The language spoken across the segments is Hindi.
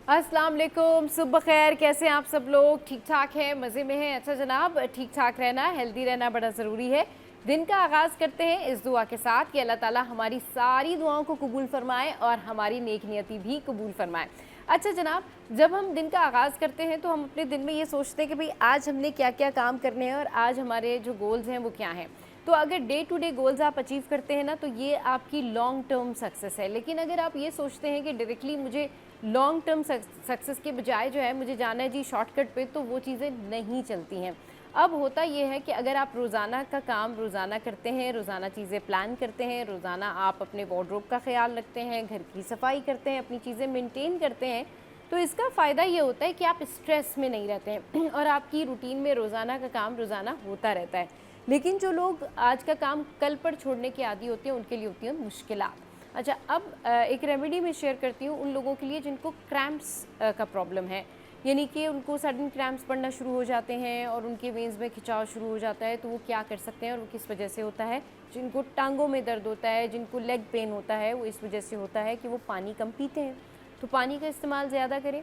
अस्सलाम वालेकुम, सुबह खैर। कैसे हैं आप सब लोग? ठीक ठाक हैं, मज़े में हैं? अच्छा जनाब, ठीक ठाक रहना, हेल्दी रहना बड़ा ज़रूरी है। दिन का आगाज़ करते हैं इस दुआ के साथ कि अल्लाह ताला हमारी सारी दुआओं को कबूल फ़रमाए और हमारी नेक नियति भी कबूल फ़रमाए। अच्छा जनाब, जब हम दिन का आगाज़ करते हैं तो हम अपने दिन में ये सोचते हैं कि भाई आज हमने क्या क्या काम करने हैं और आज हमारे जो गोल्स हैं वो क्या हैं। तो अगर डे टू डे गोल्स आप अचीव करते हैं ना, तो ये आपकी लॉन्ग टर्म सक्सेस है। लेकिन अगर आप ये सोचते हैं कि डायरेक्टली मुझे लॉन्ग टर्म सक्सेस के बजाय जो है मुझे जाना है जी शॉर्टकट पे, तो वो चीज़ें नहीं चलती हैं। अब होता ये है कि अगर आप रोज़ाना का काम रोज़ाना करते हैं, रोज़ाना चीज़ें प्लान करते हैं, रोज़ाना आप अपने वार्डरोब का ख्याल रखते हैं, घर की सफाई करते हैं, अपनी चीज़ें मेंटेन करते हैं, तो इसका फ़ायदा ये होता है कि आप स्ट्रेस में नहीं रहते हैं और आपकी रूटीन में रोज़ाना का काम रोज़ाना होता रहता है। लेकिन जो लोग आज का काम कल पर छोड़ने के आदी होते हैं, उनके लिए होती हैं मुश्किलात। अच्छा, अब एक रेमेडी मैं शेयर करती हूँ उन लोगों के लिए जिनको क्रैम्प्स का प्रॉब्लम है, यानी कि उनको सडन क्रैम्प्स पड़ना शुरू हो जाते हैं और उनके वेन्स में खिंचाव शुरू हो जाता है। तो वो क्या कर सकते हैं और वो किस वजह से होता है? जिनको टांगों में दर्द होता है, जिनको लेग पेन होता है, वो इस वजह से होता है कि वो पानी कम पीते हैं। तो पानी का इस्तेमाल ज़्यादा करें,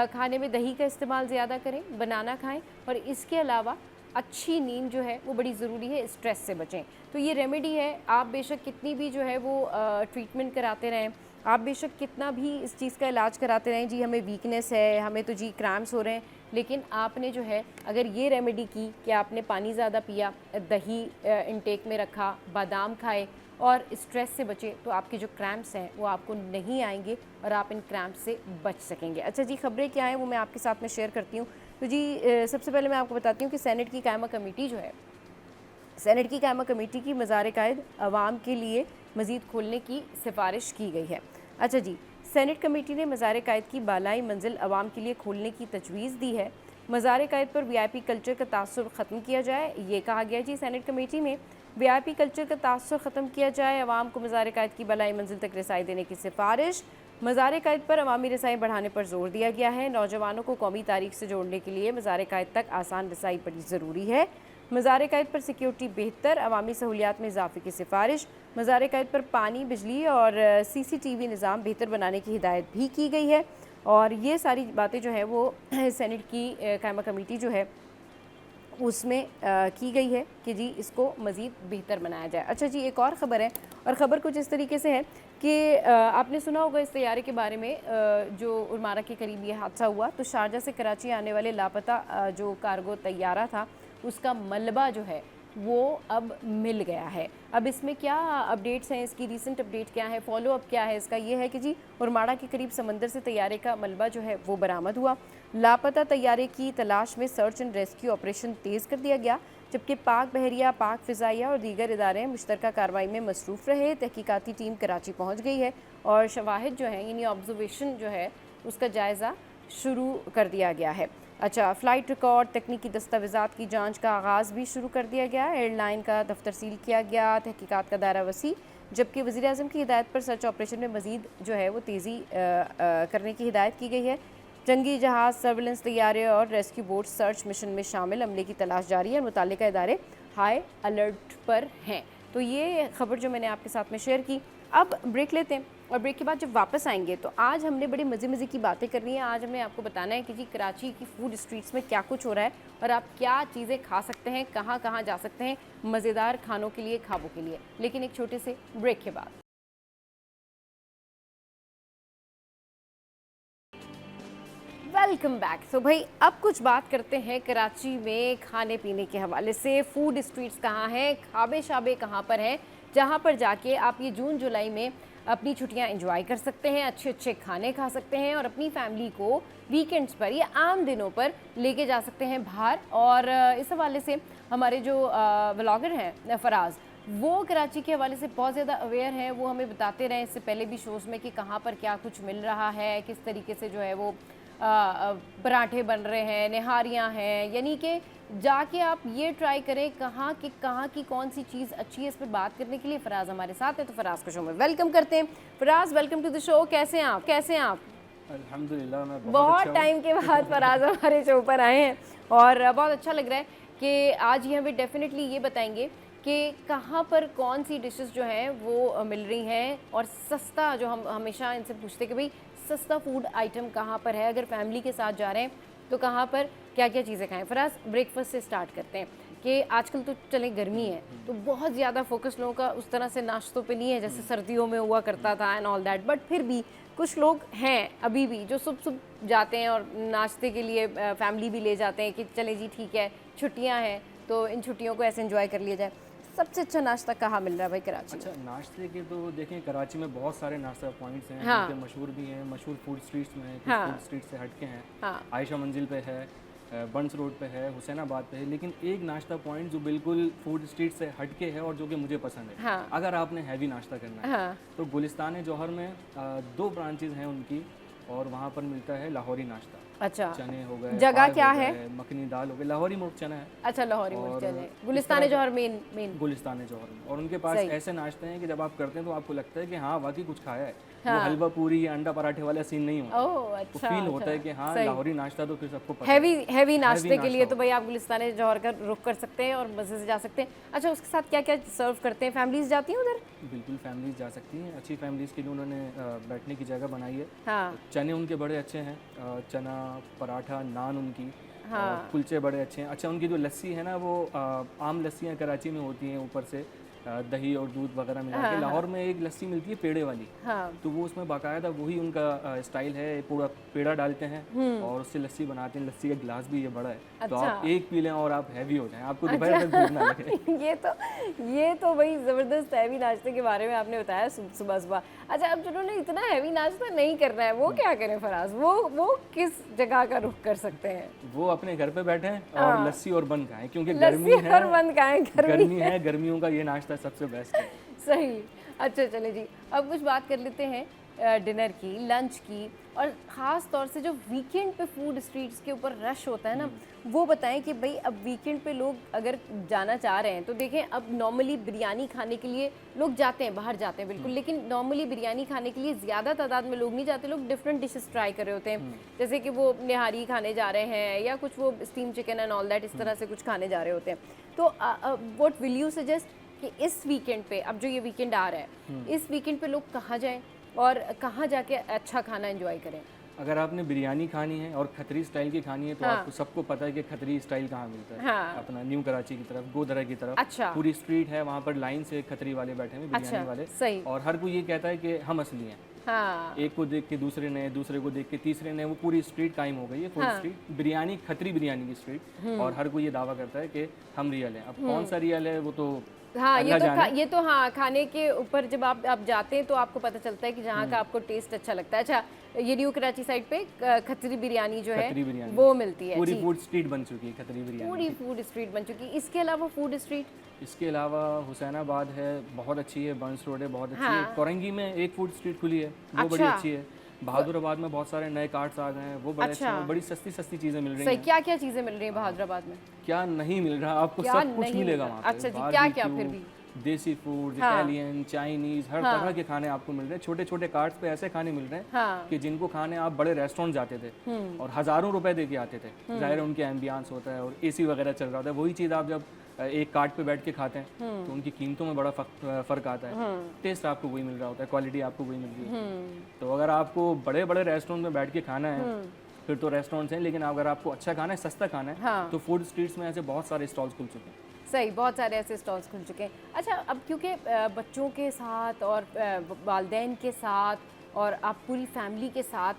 खाने में दही का इस्तेमाल ज़्यादा करें, बनाना खाएँ और इसके अलावा अच्छी नींद जो है वो बड़ी ज़रूरी है, स्ट्रेस से बचें। तो ये रेमेडी है। आप बेशक कितनी भी जो है वो ट्रीटमेंट कराते रहें, आप बेशक कितना भी इस चीज़ का इलाज कराते रहें, जी हमें वीकनेस है, हमें तो जी क्रैम्प्स हो रहे हैं, लेकिन आपने जो है अगर ये रेमेडी की कि आपने पानी ज़्यादा पिया, दही इनटेक में रखा, बादाम खाए और स्ट्रेस से बचे, तो आपके जो क्रैम्प्स हैं वो आपको नहीं आएंगे और आप इन क्रैम्प्स से बच सकेंगे। अच्छा जी, ख़बरें क्या हैं वो मैं आपके साथ में शेयर करती हूँ। तो जी सबसे पहले मैं आपको बताती हूँ कि सेनेट की कायमा कमेटी जो है, सेनेट की कायमा कमेटी की मज़ार-ए-कायद अवाम के लिए मज़ीद खोलने की सिफारिश की गई है। अच्छा जी, सेनेट कमेटी ने मज़ार-ए-कायद की बालाई मंजिल अवाम के लिए खोलने की तजवीज़ दी है। मज़ार-ए-कायद पर वीआईपी कल्चर का तासुर ख़त्म किया जाए, ये कहा गया जी सेनेट कमेटी में वीआईपी कल्चर का तासुर ख़त्म किया जाए, अवाम को मज़ार-ए-कायद की बालाई मंजिल तक रसाई देने की सिफारिश। मज़ार-ए-कायद पर अवामी रसाई बढ़ाने पर जोर दिया गया है। नौजवानों को कौमी तारीख से जोड़ने के लिए मज़ार-ए-कायद तक आसान रसाई बड़ी ज़रूरी है। मज़ार-ए-कायद पर सिक्योरिटी बेहतर, अवामी सहूलियात में इजाफ़े की सिफारिश। मज़ार-ए-कायद पर पानी, बिजली और सीसीटीवी निज़ाम बेहतर बनाने की हिदायत भी की गई है। और ये सारी बातें जो है वो सेनेट की कायमा कमेटी जो है उसमें की गई है कि जी इसको मज़ीद बेहतर बनाया जाए। अच्छा जी, एक और ख़बर है और ख़बर कुछ इस तरीके से है कि आपने सुना होगा इस तैयारे के बारे में, जो उर्मारा के करीब ये हादसा हुआ। तो शारजा से कराची आने वाले लापता जो कार्गो तैयारा था, उसका मलबा जो है वो अब मिल गया है। अब इसमें क्या अपडेट्स हैं, इसकी रीसेंट अपडेट क्या है, फॉलो अप क्या है इसका, ये है कि जी उर्माड़ा के करीब समंदर से तैयारे का मलबा जो है वो बरामद हुआ। लापता तैयारे की तलाश में सर्च एंड रेस्क्यू ऑपरेशन तेज़ कर दिया गया, जबकि पाक बहरिया, पाक फ़िज़ाइया और दीगर इदारे मुश्तरका कार्रवाई में मसरूफ़ रहे। तहकीकाती टीम कराची पहुँच गई है और शवाहिद जो हैं यानी ऑब्जर्वेशन जो है उसका जायज़ा शुरू कर दिया गया है। अच्छा, फ़्लाइट रिकॉर्ड, तकनीकी दस्तावेज़ात की जांच का आगाज़ भी शुरू कर दिया गया। एयरलाइन का दफ्तर सील किया गया, तहकीकात का दायरा वसी, जबकि वज़ीर-ए-आज़म की हिदायत पर सर्च ऑपरेशन में मज़ीद जो है वो तेज़ी करने की हिदायत की गई है। जंगी जहाज़, सर्विलेंस तैयारे और रेस्क्यू बोट सर्च मिशन में शामिल अमले की तलाश जारी है। मुताल्लिका इदारे हाई अलर्ट पर हैं। तो ये खबर जो मैंने आपके साथ में शेयर की। अब ब्रेक लेते हैं और ब्रेक के बाद जब वापस आएंगे तो आज हमने बड़े मज़े की बातें करनी है। आज हमें आपको बताना है कि जी कराची की फ़ूड स्ट्रीट्स में क्या कुछ हो रहा है और आप क्या चीज़ें खा सकते हैं, कहाँ कहाँ जा सकते हैं मज़ेदार खानों के लिए, खाबों के लिए। लेकिन एक छोटे से ब्रेक के बाद। Welcome back. तो भाई अब कुछ बात करते हैं कराची में खाने पीने के हवाले से। फूड स्ट्रीट्स कहाँ हैं, खाबे शाबे कहाँ पर हैं, जहाँ पर जाके आप ये जून जुलाई में अपनी छुट्टियाँ एंजॉय कर सकते हैं, अच्छे अच्छे खाने खा सकते हैं और अपनी फैमिली को वीकेंड्स पर या आम दिनों पर लेके जा सकते हैं बाहर। और इस हवाले से हमारे जो व्लॉगर हैं फराज, वो कराची के हवाले से बहुत ज़्यादा अवेयर हैं। वो हमें बताते रहे इससे पहले भी शोज़ में कि कहाँ पर क्या कुछ मिल रहा है, किस तरीके से जो है वो पराठे बन रहे हैं, निहारियाँ हैं, यानी कि जाके आप ये ट्राई करें कहाँ की कौन सी चीज़ अच्छी है। इस पर बात करने के लिए फराज हमारे साथ है, तो फराज को शो में वेलकम करते हैं। Faraz, welcome to the show. कैसे हैं आप? अल्हम्दुलिल्लाह, मैं बहुत अच्छा टाइम के बाद फराज हमारे शो पर आए हैं और बहुत अच्छा लग रहा है कि आज ये हमें डेफिनेटली ये बताएंगे कि कहाँ पर कौन सी डिशेस जो हैं वो मिल रही हैं और सस्ता, जो हम हमेशा इनसे पूछते हैं कि भाई सस्ता फूड आइटम कहाँ पर है, अगर फैमिली के साथ जा रहे हैं तो कहाँ पर क्या क्या चीज़ें खाएं। फराज, ब्रेकफास्ट से स्टार्ट करते हैं कि आजकल तो चले गर्मी है तो बहुत ज़्यादा फोकस लोगों का उस तरह से नाश्तों पे नहीं है जैसे सर्दियों में हुआ करता था एंड ऑल दैट, बट फिर भी कुछ लोग हैं अभी भी जो सुबह जाते हैं और नाश्ते के लिए फैमिली भी ले जाते हैं कि चले जी ठीक है छुट्टियां हैं तो इन छुट्टियों को ऐसे एंजॉय कर लिया जाए। सबसे अच्छा नाश्ता कहाँ मिल रहा है भाई कराची अच्छा, नाश्ते के तो देखें कराची में बहुत सारे नाश्ता पॉइंट्स हैं हाँ। जो कि मशहूर भी हैं, मशहूर फूड स्ट्रीट्स में, कुछ हाँ। फूड स्ट्रीट से हटके हैं। हाँ। आयशा मंजिल पे है, बंस रोड पे है, हुसैनाबाद पे है, लेकिन एक नाश्ता पॉइंट जो बिल्कुल फूड स्ट्रीट से हटके है और जो कि मुझे पसंद है। हाँ। अगर आपने हैवी नाश्ता करना है हाँ। तो गुलिस्तान जौहर में 2 ब्रांचेज हैं उनकी और वहाँ पर मिलता है लाहौरी नाश्ता। अच्छा, चने हो गए, जगह पाए क्या हो है? गए, मखनी दाल हो गई, लाहौरी मुर्ग चना है। अच्छा, लाहौरी और मुर्ग चने, इस गुलिस्तान तरह जौहर मेन गुलिस्तान जौहर में। और उनके पास सही। ऐसे नाश्ते हैं कि जब आप करते हैं तो आपको लगता है कि हाँ वाकई कुछ खाया है। हाँ। वो हलवा पूरी या अंडा पराठे वाला सीन नहीं होता। ओह तो अच्छा, फील होता है कि हाँ सही। लाहौरी नाश्ता तो फिर सबको पता हैवी नाश्ते के नाश्ता लिए तो हो। भाई आप गुलिस्तान जौहर का रुख कर सकते हैं और मज़े से जा सकते हैं। अच्छा, उसके साथ क्या क्या सर्व करते हैं? फैमिलीज जाती हैं उधर? बिल्कुल फैमिलीज जा सकती हैं, अच्छी फैमिलीज के लिए उन्होंने बैठने की जगह बनाई है। हाँ। चने उनके बड़े अच्छे हैं, चना पराठा नान उनकी। हाँ। और कुलचे बड़े अच्छे हैं। अच्छा, उनकी जो लस्सी है ना वो आम लस्सियाँ कराची में होती हैं, ऊपर से दही और दूध वगैरह मिला के। लाहौर में एक लस्सी मिलती है पेड़े वाली, हाँ। तो वो उसमें बाकायदा वही उनका स्टाइल है, पूरा पेड़ा डालते हैं और उससे लस्सी बनाते हैं। लस्सी का गिलास भी ये बड़ा है। तो अच्छा। आप एक पी लें और आप हैवी हो जाएं, आपको दोपहर तक भूख ना लगे। ये तो भाई ज़बरदस्त हैवी नाश्ते के बारे में आपने बताया सुबह सुबह। अच्छा, अब जिन्होंने इतना हैवी नाश्ता नहीं करना है वो क्या करें फराज? वो किस जगह का रुख कर सकते हैं? वो अपने घर पे बैठे और लस्सी और बन खाएं, क्योंकि गर्मी लस्सी है और बंद खाएं, गर्मी है, गर्मियों का ये नाश्ता सबसे बेस्ट है। सही। अच्छा चले जी, अब कुछ बात कर लेते हैं डिनर की, लंच की, और ख़ास तौर से जो वीकेंड पे फूड स्ट्रीट्स के ऊपर रश होता है ना, वो बताएं कि भाई अब वीकेंड पे लोग अगर जाना चाह रहे हैं तो देखें, अब नॉर्मली बिरयानी खाने के लिए लोग जाते हैं, बाहर जाते हैं बिल्कुल, लेकिन नॉर्मली बिरयानी खाने के लिए ज़्यादा तादाद में लोग नहीं जाते, लोग डिफरेंट डिशेस ट्राई कर रहे होते हैं, जैसे कि वो निहारी खाने जा रहे हैं या कुछ वो steam chicken and all that, इस तरह से कुछ खाने जा रहे होते हैं। तो व्हाट विल यू सजेस्ट कि इस वीकेंड पे, अब जो ये वीकेंड आ रहा है, इस वीकेंड पे लोग कहाँ जाएं और कहाँ जाके अच्छा खाना एंजॉय करें? अगर आपने बिरयानी खानी है और खतरी स्टाइल की खानी है तो आपको सबको पता है कि खतरी स्टाइल कहाँ मिलता है। हाँ। अपना न्यू कराची की तरफ, गोदरा की तरफ। अच्छा। पूरी स्ट्रीट है, वहाँ पर लाइन से खतरी वाले बैठे हैं, बिरयानी अच्छा, वाले। सही। और हर कोई ये कहता है कि हम असली हैं। हाँ। एक को देख के दूसरे ने, दूसरे को देख के तीसरे ने, वो पूरी स्ट्रीट कायम हो गई है, फूड स्ट्रीट बिरयानी, खतरी बिरयानी की स्ट्रीट। और हर कोई ये दावा करता है कि हम रियल हैं। अब कौन सा रियल है वो तो हाँ, ये तो हाँ, खाने के ऊपर जब आप जाते हैं तो आपको पता चलता है कि जहाँ का आपको टेस्ट अच्छा लगता है। अच्छा, ये न्यू कराची साइड पे खतरी बिरयानी जो है वो मिलती है, पूरी फूड स्ट्रीट बन चुकी है खतरी बिरयानी, पूरी फूड स्ट्रीट बन चुकी है। इसके अलावा फूड स्ट्रीट, इसके अलावा हुसैनाबाद है, बहुत अच्छी है, बंस रोड है, बहुत अच्छी है। कोरंगी में एक फूड स्ट्रीट खुली है, वो बड़ी अच्छी है। बहादुराबाद में बहुत सारे नए कार्ट्स आ गए हैं, वो बड़े अच्छे हैं, बड़ी सस्ती सस्ती चीजें मिल रही हैं। क्या क्या चीजें मिल रही हैं बहादुराबाद में? क्या नहीं मिल रहा, आपको सब कुछ मिलेगा वहाँ पे। अच्छा जी, क्या क्या फिर भी? देसी फूड, इटालियन, चाइनीज, हर तरह के खाने आपको मिल रहे हैं। छोटे छोटे कार्ट्स पे ऐसे खाने मिल रहे हैं कि जिनको खाने आप बड़े रेस्टोरेंट जाते थे और हजारों रुपए दे के आते थे। जाहिर है उनके एम्बियंस होता है और एसी वगैरह चल रहा होता है। वही चीज़ आप जब एक कार्ट पे बैठ के खाते हैं तो उनकी कीमतों में बड़ा फर्क आता है। टेस्ट आपको वही मिल रहा होता है, क्वालिटी आपको वही मिल रही है। तो अगर आपको बड़े बड़े रेस्टोरेंट में बैठ के खाना है फिर तो रेस्टोरेंट्स हैं, लेकिन अगर आपको अच्छा खाना है, सस्ता खाना है, तो फूड स्ट्रीट्स में ऐसे बहुत सारे स्टॉल्स खुल चुके हैं। सही, बहुत सारे ऐसे स्टॉल्स खुल चुके हैं। अच्छा, अब क्योंकि बच्चों के साथ और वालिदैन के साथ और आप पूरी फैमिली के साथ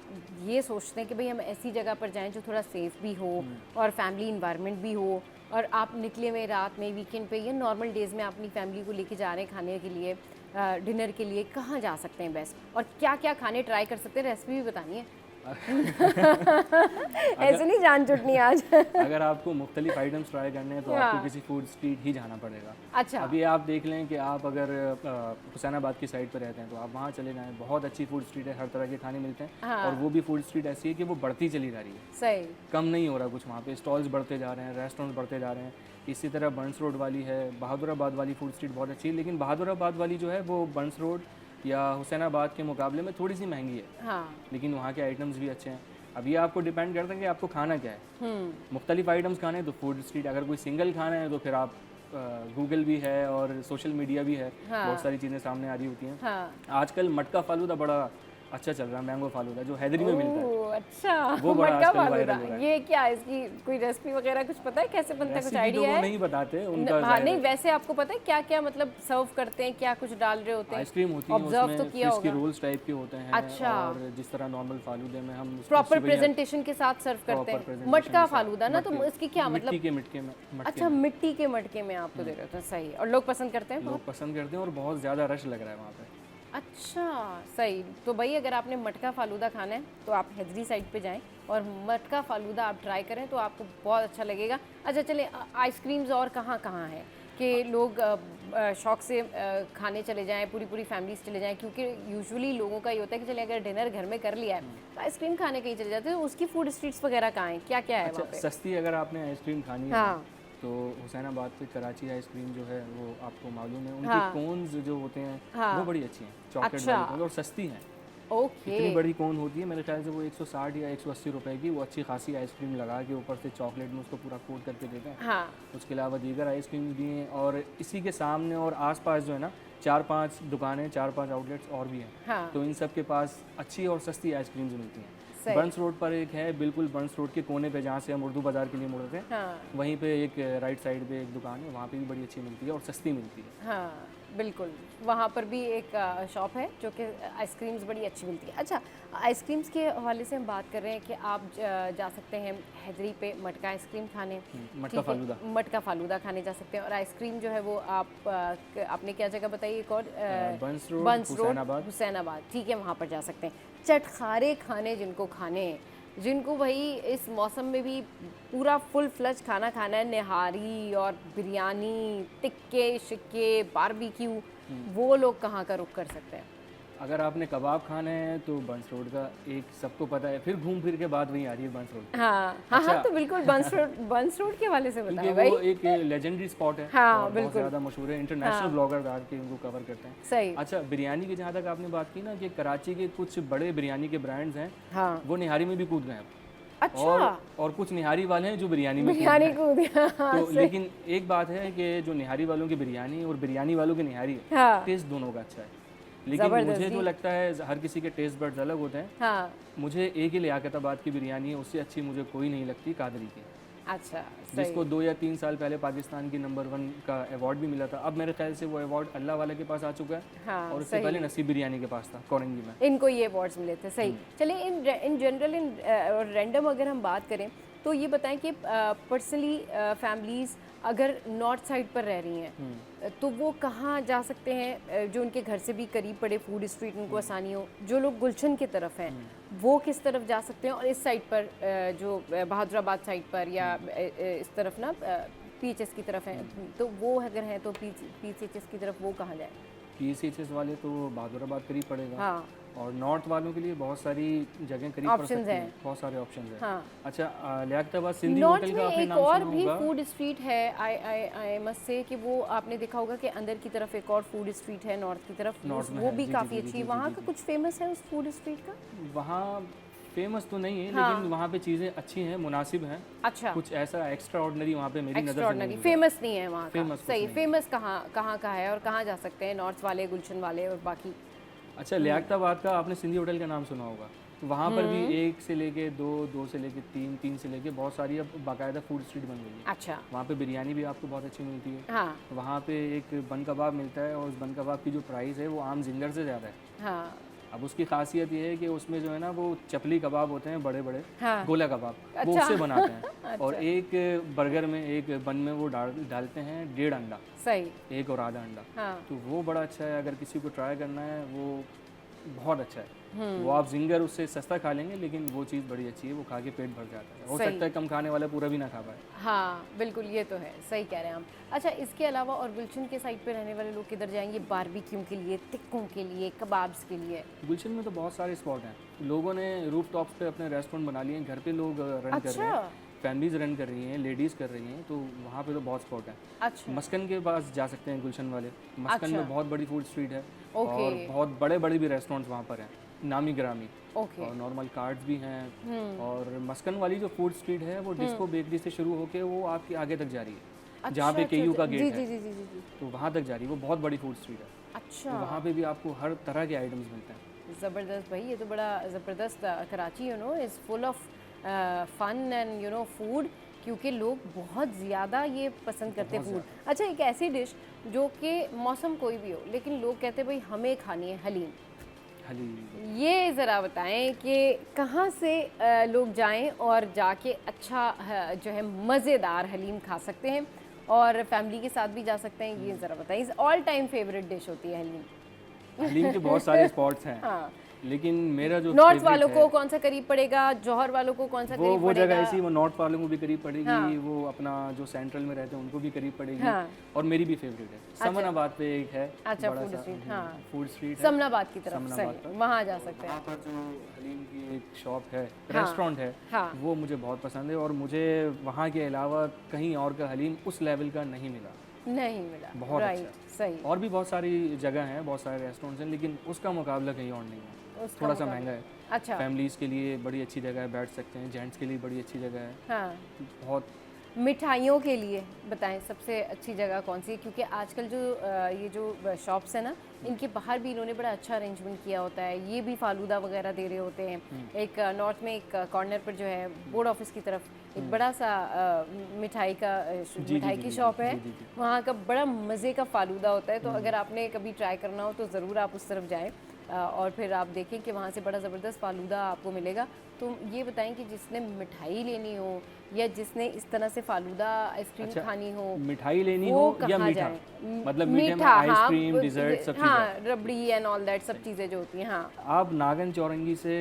ये सोचते हैं कि भाई हम ऐसी जगह पर जाएं जो थोड़ा सेफ़ भी हो और फैमिली इन्वायरमेंट भी हो, और आप निकले हुए रात में, वीकेंड पे या नॉर्मल डेज़ में अपनी फैमिली को लेके जा रहे हैं खाने के लिए, डिनर के लिए, कहाँ जा सकते हैं बेस्ट, और क्या क्या खाने ट्राई कर सकते हैं? रेसिपी भी बतानी है। ऐसे नहीं जान छुटनी आज। अगर आपको मुख्तलिफ आइटम्स ट्राई करने हैं तो आपको किसी फूड स्ट्रीट ही जाना पड़ेगा। अच्छा। अभी आप देख लें कि आप अगर हुसैनाबाद की साइड पर रहते हैं तो आप वहाँ चले जाएं, बहुत अच्छी फूड स्ट्रीट है, हर तरह के खाने मिलते हैं। और वो भी फूड स्ट्रीट ऐसी है कि वो बढ़ती चली जा रही है, सही, कम नहीं हो रहा कुछ। वहाँ पे स्टॉल्स बढ़ते जा रहे हैं, रेस्टोरेंट्स बढ़ते जा रहे हैं। इसी तरह बंस रोड वाली है, बहादुराबाद वाली फूड स्ट्रीट बहुत अच्छी है, लेकिन बहादुराबाद वाली जो है वो बंस रोड या हुसैनाबाद के मुकाबले में थोड़ी सी महंगी है। हाँ। लेकिन वहाँ के आइटम्स भी अच्छे हैं। अब ये आपको डिपेंड करता है कि आपको खाना क्या है। मुख्तलिफ आइटम्स खाने हैं तो फूड स्ट्रीट, अगर कोई सिंगल खाना है तो फिर आप गूगल भी है और सोशल मीडिया भी है, बहुत सारी चीज़ें सामने आ रही होती हैं। आजकल मटका फालूदा बड़ा अच्छा चल रहा है मैंगो फालूदा, जो हैदरी में मिलता है। ओह, अच्छा। वो बड़ा मटका आजकल फालूदा, वायरल हो रहा है। ये क्या है? इसकी कोई रेसिपी वगैरह कुछ पता है कैसे बनता है? कुछ रेसिपी तो आइडिया वो है? नहीं बताते उनका। हाँ ज़ाहिर नहीं, है। वैसे आपको पता है क्या क्या मतलब सर्व करते हैं, क्या कुछ डाल रहे होते हैं? आइसक्रीम होती है ऑब्जर्व उसमें, तो किया फिश के होगा। रोल्स टाइप के होते हैं। अच्छा। और जिस तरह नॉर्मल फालूदे में हम उसको प्रॉपर सेवइयाँ- प्रेजेंटेशन के साथ सर्व करते प्रॉपर हैं। प्रेजेंटेशन मटका के साथ। फालूदा ना, तो मटके- इसकी क्या मिट्टी मतलब? के मटके अच्छा, में मिट्टी के मटके में आपको दे रहे होते हैं, सही। और लोग पसंद करते हैं बहुत? लोग पसंद करते हैं और बहुत ज़्यादा रश लग रहा है वहाँ पे। अच्छा, सही। तो भाई अगर आपने मटका फालूदा खाना है तो आप हैदरी साइड पे जाएं और मटका फालूदा आप ट्राई करें तो आपको बहुत अच्छा लगेगा। अच्छा चलें, आइसक्रीम्स और कहाँ कहाँ है कि लोग शौक से खाने चले जाएं, पूरी पूरी फैमिलीज चले जाएं? क्योंकि यूजुअली लोगों का ये होता है कि चले अगर डिनर घर में कर लिया है तो आइसक्रीम खाने कहीं चले जाते हैं। तो उसकी फूड स्ट्रीट्स वगैरह कहाँ हैं, क्या क्या है अच्छा वहाँ पे? सस्ती अगर आपने आइसक्रीम खानी है हाँ। तो हुसैनाबाद पे कराची आइसक्रीम जो है वो आपको मालूम है, उनकी हाँ। कोन्स जो होते हैं हाँ। वो बड़ी अच्छी हैं, चॉकलेट अच्छा। वाली कोन, और सस्ती हैं। ओके। इतनी बड़ी कोन होती है मेरे ख्याल से वो 160 या 180 रुपए की, वो अच्छी खासी आइसक्रीम लगा के ऊपर से चॉकलेट में उसको पूरा कोट करके देते हैं। हाँ। उसके अलावा दीगर आइसक्रीम भी हैं, और इसी के सामने और आसपास जो है ना 4-5 दुकानें, 4-5 आउटलेट्स और भी हैं। हाँ। तो इन सब के पास अच्छी और सस्ती आइसक्रीम्स मिलती हैं। सही। बंस रोड पर एक है, बिल्कुल बंस रोड के कोने पे जहाँ से हम उर्दू बाज़ार के लिए मुड़ते हैं, हाँ। वहीं पे एक राइट साइड पे एक दुकान है, वहाँ पे भी बड़ी अच्छी मिलती है और सस्ती मिलती है। हाँ बिल्कुल, वहाँ पर भी एक शॉप है जो कि आइसक्रीम्स बड़ी अच्छी मिलती है। अच्छा, आइसक्रीम्स के हवाले से हम बात कर रहे हैं कि आप जा सकते हैं हैदरी पे मटका आइसक्रीम खाने, मटका ठीक है? फालूदा। मटका फालूदा खाने जा सकते हैं। और आइसक्रीम जो है वो आपने क्या जगह बताई एक और? बंस रोड, बंस रोड, हुसैनाबाद। हुसैनाबाद, ठीक है, वहाँ पर जा सकते हैं। चटखारे खाने जिनको खाने हैं, जिनको भाई इस मौसम में भी पूरा फुल फ्लज खाना खाना है, निहारी और बिरयानी, टिक्के शिक्के, बारबेक्यू, वो लोग कहाँ का रुख कर सकते हैं? अगर आपने कबाब खाने हैं तो बंस रोड का एक सबको पता है, फिर घूम फिर के बाद वहीं आ रही है बंस रोड। हाँ हाँ अच्छा। हाँ, तो बिल्कुल बंस रोड के हवाले से क्योंकि बताया भाई। वो एक लेजेंडरी स्पॉट है। हाँ, और बहुत बिल्कुल। ज़्यादा मशहूर है, इंटरनेशनल ब्लॉगर आके उनको कवर करते हैं। सही। अच्छा, बिरयानी की जहाँ तक आपने बात की ना, कि कराची के कुछ बड़े बिरयानी के ब्रांड्स हैं, हाँ। वो निहारी में भी कूद गए हैं। अच्छा। और कुछ निहारी वाले हैं जो बिरयानी में बिरयानी कूद गए हैं। कूद, हाँ, तो लेकिन एक बात है कि जो निहारी वालों की बिरयानी और बिरयानी वालों की निहारी है, हाँ। टेस्ट दोनों का अच्छा है। लेकिन मुझे जो लगता है हर किसी के टेस्ट बड्स अलग होते हैं। हाँ। मुझे एक ही लियाकताबाद की बिरयानी है, उससे अच्छी मुझे कोई नहीं लगती कादरी की, अच्छा, जिसको 2 या 3 साल पहले पाकिस्तान की नंबर 1 का अवार्ड भी मिला था। अब मेरे ख्याल से वो अवार्ड अल्लाह वाले के पास आ चुका है। हाँ, और उससे पहले नसीब बिरयानी के पास था कोरंगी में। इनको ये अवार्ड्स मिले थे, सही। चलिए, इन जनरल रैंडम अगर हम बात करें तो ये बताएं कि पर्सनली फैमिलीज़ अगर नॉर्थ साइड पर रह रही हैं तो वो कहाँ जा सकते हैं जो उनके घर से भी करीब पड़े, फूड स्ट्रीट उनको आसानी हो? जो लोग गुलशन की तरफ हैं वो किस तरफ जा सकते हैं? और इस साइड पर जो बहादुराबाद साइड पर या इस तरफ ना PHS की तरफ हैं, तो वो अगर हैं तो PCHS की तरफ वो कहाँ जाए? PCHS वाले तो बहादुराबाद करीब पड़ेगा। हाँ। और नॉर्थ वालों के लिए बहुत सारी जगह करीब पड़ सकती हैं, बहुत सारे ऑप्शंस हैं। हाँ। अच्छा, लियाकताबाद सिंधी नॉर्थ होटल में का आपने एक नाम और सुना भी होगा। फूड स्ट्रीट है, आई मस्ट से कि वो आपने देखा होगा कि अंदर की तरफ एक और फूड स्ट्रीट है नॉर्थ की तरफ, नॉर्थ में वो है, भी जी, काफ़ी जी, जी, अच्छी जी, है। वहाँ जी, का जी। कुछ फेमस है उस फूड स्ट्रीट का? वहाँ फेमस तो नहीं है, हाँ। लेकिन वहाँ पे चीज़ें अच्छी हैं, मुनासिब हैं। अच्छा, कुछ ऐसा एक्स्ट्रा ऑर्डिनरी वहाँ पे मेरी नज़र से एक्स्ट्राऑर्डिनरी, नहीं गुजरा। फेमस नहीं है वहाँ का, Famous कुछ सही। नहीं। फेमस कहाँ का है और कहाँ जा सकते हैं नॉर्थ वाले, गुलशन वाले और बाकी? अच्छा, लियाकताबाद का आपने सिंधी होटल का नाम सुना होगा, तो वहाँ पर भी 1 से लेके 2, 2 से लेके 3, 3 से लेके बहुत सारी अब बाकायदा फूड स्ट्रीट बन गई है। अच्छा। वहाँ पे बिरयानी भी आपको बहुत अच्छी मिलती है। हाँ। वहाँ पे एक बन कबाब मिलता है, और उस बन कबाब की जो प्राइस है वो आम जिंगर से ज़्यादा है। हाँ। अब उसकी खासियत ये है कि उसमें जो है ना वो चपली कबाब होते हैं, बड़े बड़े हाँ। गोला कबाब, वो अच्छा। उससे बनाते हैं। और एक बर्गर में, एक बन में वो डालते हैं 1.5 अंडा, सही। 1 और आधा अंडा। हाँ। तो वो बड़ा अच्छा है, अगर किसी को ट्राई करना है वो बहुत अच्छा है। वो आप जिंगर उससे सस्ता खा लेंगे, लेकिन वो चीज़ बड़ी अच्छी है, वो खा के पेट भर जाता है। हो सकता है कम खाने वाला पूरा भी ना खा पाए। हाँ बिल्कुल, ये तो है, सही कह रहे हैं हम। अच्छा, इसके अलावा और गुलशन के साइड पे रहने वाले लोग किधर जाएंगे बारबेक्यू के लिए, टिक्कों के लिए, कबाब्स के लिए? गुलशन में तो बहुत सारे स्पॉट हैं। लोगों ने रूफ टॉप्स पे अपने रेस्टोरेंट बना लिए हैं, घर पे लोग रन कर रहे हैं, फैमिलीज रन कर रही हैं, लेडीज़ कर रही हैं, तो वहाँ पे तो बहुत स्पॉट है। अच्छा। मस्कन के पास जा सकते हैं, गुलशन वाले। मस्कन में बहुत बड़ी फूड स्ट्रीट है, और बहुत बड़े बड़े भी रेस्टोरेंट्स वहाँ पर हैं, नामी ग्रामी। और नॉर्मल कार्ड्स भी हैं। और मस्कन वाली जो फूड स्ट्रीट है वो डिस्को बेकरी से शुरू होकर वो आपके आगे तक जा रही है, जहाँ पे KU का गेट है, तो वहाँ तक जा रही है। वो बहुत बड़ी फूड स्ट्रीट है। अच्छा। तो वहाँ पे भी आपको हर तरह के आइटम्स मिलते हैं। ज़बरदस्त भाई, ये तो बड़ा ज़बरदस्त। Karachi is full of fun and food, क्योंकि लोग बहुत ज़्यादा ये पसंद करते हैं फूड। अच्छा, एक ऐसी डिश जो कि मौसम कोई भी हो लेकिन लोग कहते हैं भाई हमें खानी है, हलीम। ये ज़रा बताएं कि कहाँ से लोग जाएं और जाके अच्छा जो है मज़ेदार हलीम खा सकते हैं और फैमिली के साथ भी जा सकते हैं। ये ज़रा बताएं, ऑल टाइम फेवरेट डिश होती है हलीम। हलीम के बहुत सारे स्पॉट्स हैं। हाँ, लेकिन मेरा जो नॉर्थ वालों को कौन सा करीब पड़ेगा, जौहर वालों को कौन सा करीब पड़ेगा? वो जगह ऐसी, वो नॉर्थ वालों को भी करीब पड़ेगी। हाँ। वो अपना जो सेंट्रल में रहते हैं उनको भी करीब पड़ेगी। हाँ। और मेरी भी फेवरेट है। समनाबाद पे एक है, अच्छा, फूड स्ट्रीट। हाँ, फूड स्ट्रीट समनाबाद की तरफ, सही, वहाँ जा सकते हैं। वहाँ पर जो हलीम की एक शॉप है, रेस्टोरेंट है, वो मुझे बहुत पसंद है और मुझे वहाँ के अलावा कहीं और का हलीम उस लेवल का नहीं मिला। बहुत अच्छा। सही। और भी बहुत सारी जगह हैं, बहुत सारे रेस्टोरेंट्स हैं, लेकिन उसका मुकाबला कहीं और नहीं है। थोड़ा सा महंगा है। अच्छा। फैमिलीज़ के लिए बड़ी अच्छी जगह है, बैठ सकते हैं। जेंट्स के लिए बड़ी अच्छी जगह है। हाँ। बहुत। मिठाइयों के लिए बताएं सबसे अच्छी जगह कौन सी है, क्योंकि आजकल जो ये जो शॉप्स है ना, इनके बाहर भी इन्होंने बड़ा अच्छा अरेंजमेंट किया होता है। ये भी फालूदा वगैरह दे रहे होते हैं। एक नॉर्थ में एक कॉर्नर पर जो है बोर्ड ऑफिस की तरफ एक बड़ा सा मिठाई की शॉप है। वहाँ का बड़ा मज़े का फालूदा होता है। तो अगर आपने कभी ट्राई करना हो तो ज़रूर आप उस तरफ जाएँ और फिर आप देखें कि वहाँ से बड़ा ज़बरदस्त फालूदा आपको मिलेगा। तो ये बताएं कि जिसने मिठाई लेनी हो या जिसने इस तरह से फालूदा आइसक्रीम खानी हो, मिठाई लेनी हो या मीठा, मतलब मीठे में आइसक्रीम, डिजर्ट, सब चीज़ें, हाँ, रबड़ी एंड ऑल दैट, सब चीज़ें जो होती हैं। हाँ, आप नागन चौरंगी से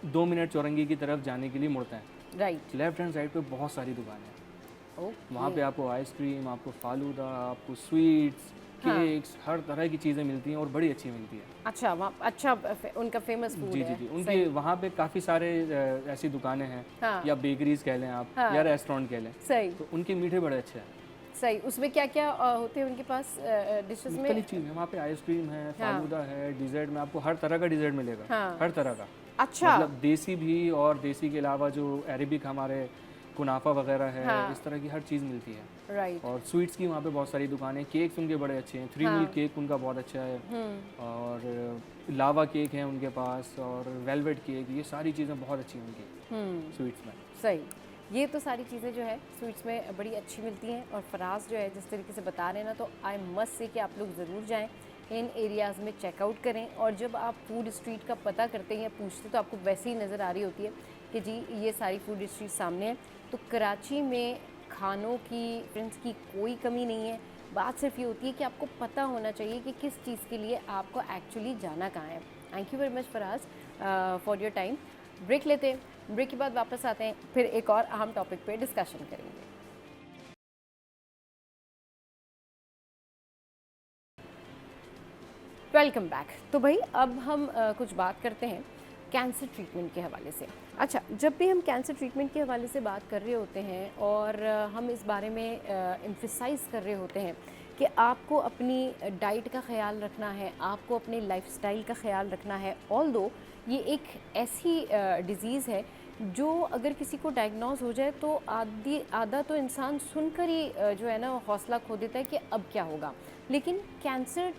2 मिनट चौरंगी की तरफ जाने के लिए मुड़ते हैं, राइट। लेफ्ट हैंड साइड पे बहुत सारी दुकानें हैं। वहाँ पे आपको आइसक्रीम, आपको फालूदा, आपको स्वीट्स, केक्स, हर तरह की चीज़ें मिलती हैं और बड़ी अच्छी मिलती है। अच्छा, वहाँ अच्छा उनका फेमस फूड है। जी, उनके वहाँ पे काफ़ी सारे ऐसी दुकानें हैं। हाँ। या बेकरीज कह लें आप। हाँ। या रेस्टोरेंट कह लें। सही। तो उनके मीठे बड़े अच्छे हैं। सही। उसमें क्या क्या होते हैं उनके पास डिशेस में? मुख्तलिफ चीज़ है वहाँ पे। आइसक्रीम है, फालूदा है, डिज़र्ट में आपको हर तरह का डिज़र्ट मिलेगा। हाँ। हर तरह का। अच्छा, मतलब देसी भी और देसी के अलावा जो अरेबिक हमारे कुनाफा वगैरह है। हाँ। इस तरह की हर चीज़ मिलती है। राइट। और स्वीट्स की वहाँ पे बहुत सारी दुकानें। केक्स उनके बड़े अच्छे हैं। 3 मिल्क केक उनका बहुत अच्छा है। और लावा केक है उनके पास और वेलवेट केक, ये सारी चीज़ें बहुत अच्छी हैं उनकी स्वीट्स में। सही। ये तो सारी चीज़ें जो है स्वीट्स में बड़ी अच्छी मिलती हैं। और फराज जो है जिस तरीके से बता रहे हैं ना, तो आई मस्ट से कि आप लोग ज़रूर जाएँ, इन एरियाज़ में चेकआउट करें। और जब आप फूड स्ट्रीट का पता करते हैं या पूछते तो आपको वैसे ही नज़र आ रही होती है कि जी ये सारी फूड स्ट्रीट सामने है। तो कराची में खानों की, फ्रेंड्स की कोई कमी नहीं है। बात सिर्फ ये होती है कि आपको पता होना चाहिए कि किस चीज़ के लिए आपको एक्चुअली जाना कहाँ है। Thank you very much Faraz for your time. Break लेते हैं, ब्रेक के बाद वापस आते हैं, फिर एक और अहम टॉपिक पे डिस्कशन करेंगे। Welcome back. तो भाई अब हम कुछ बात करते हैं कैंसर ट्रीटमेंट के हवाले से। अच्छा, जब भी हम कैंसर ट्रीटमेंट के हवाले से बात कर रहे होते हैं और हम इस बारे में एम्फसाइज़ कर रहे होते हैं कि आपको अपनी डाइट का ख्याल रखना है, आपको अपने लाइफस्टाइल का ख्याल रखना है। ऑल्दो ये एक ऐसी डिज़ीज़ है जो अगर किसी को डायग्नोज हो जाए तो आधा तो इंसान सुनकर ही जो है ना हौसला खो देता है कि अब क्या होगा। लेकिन कैंसर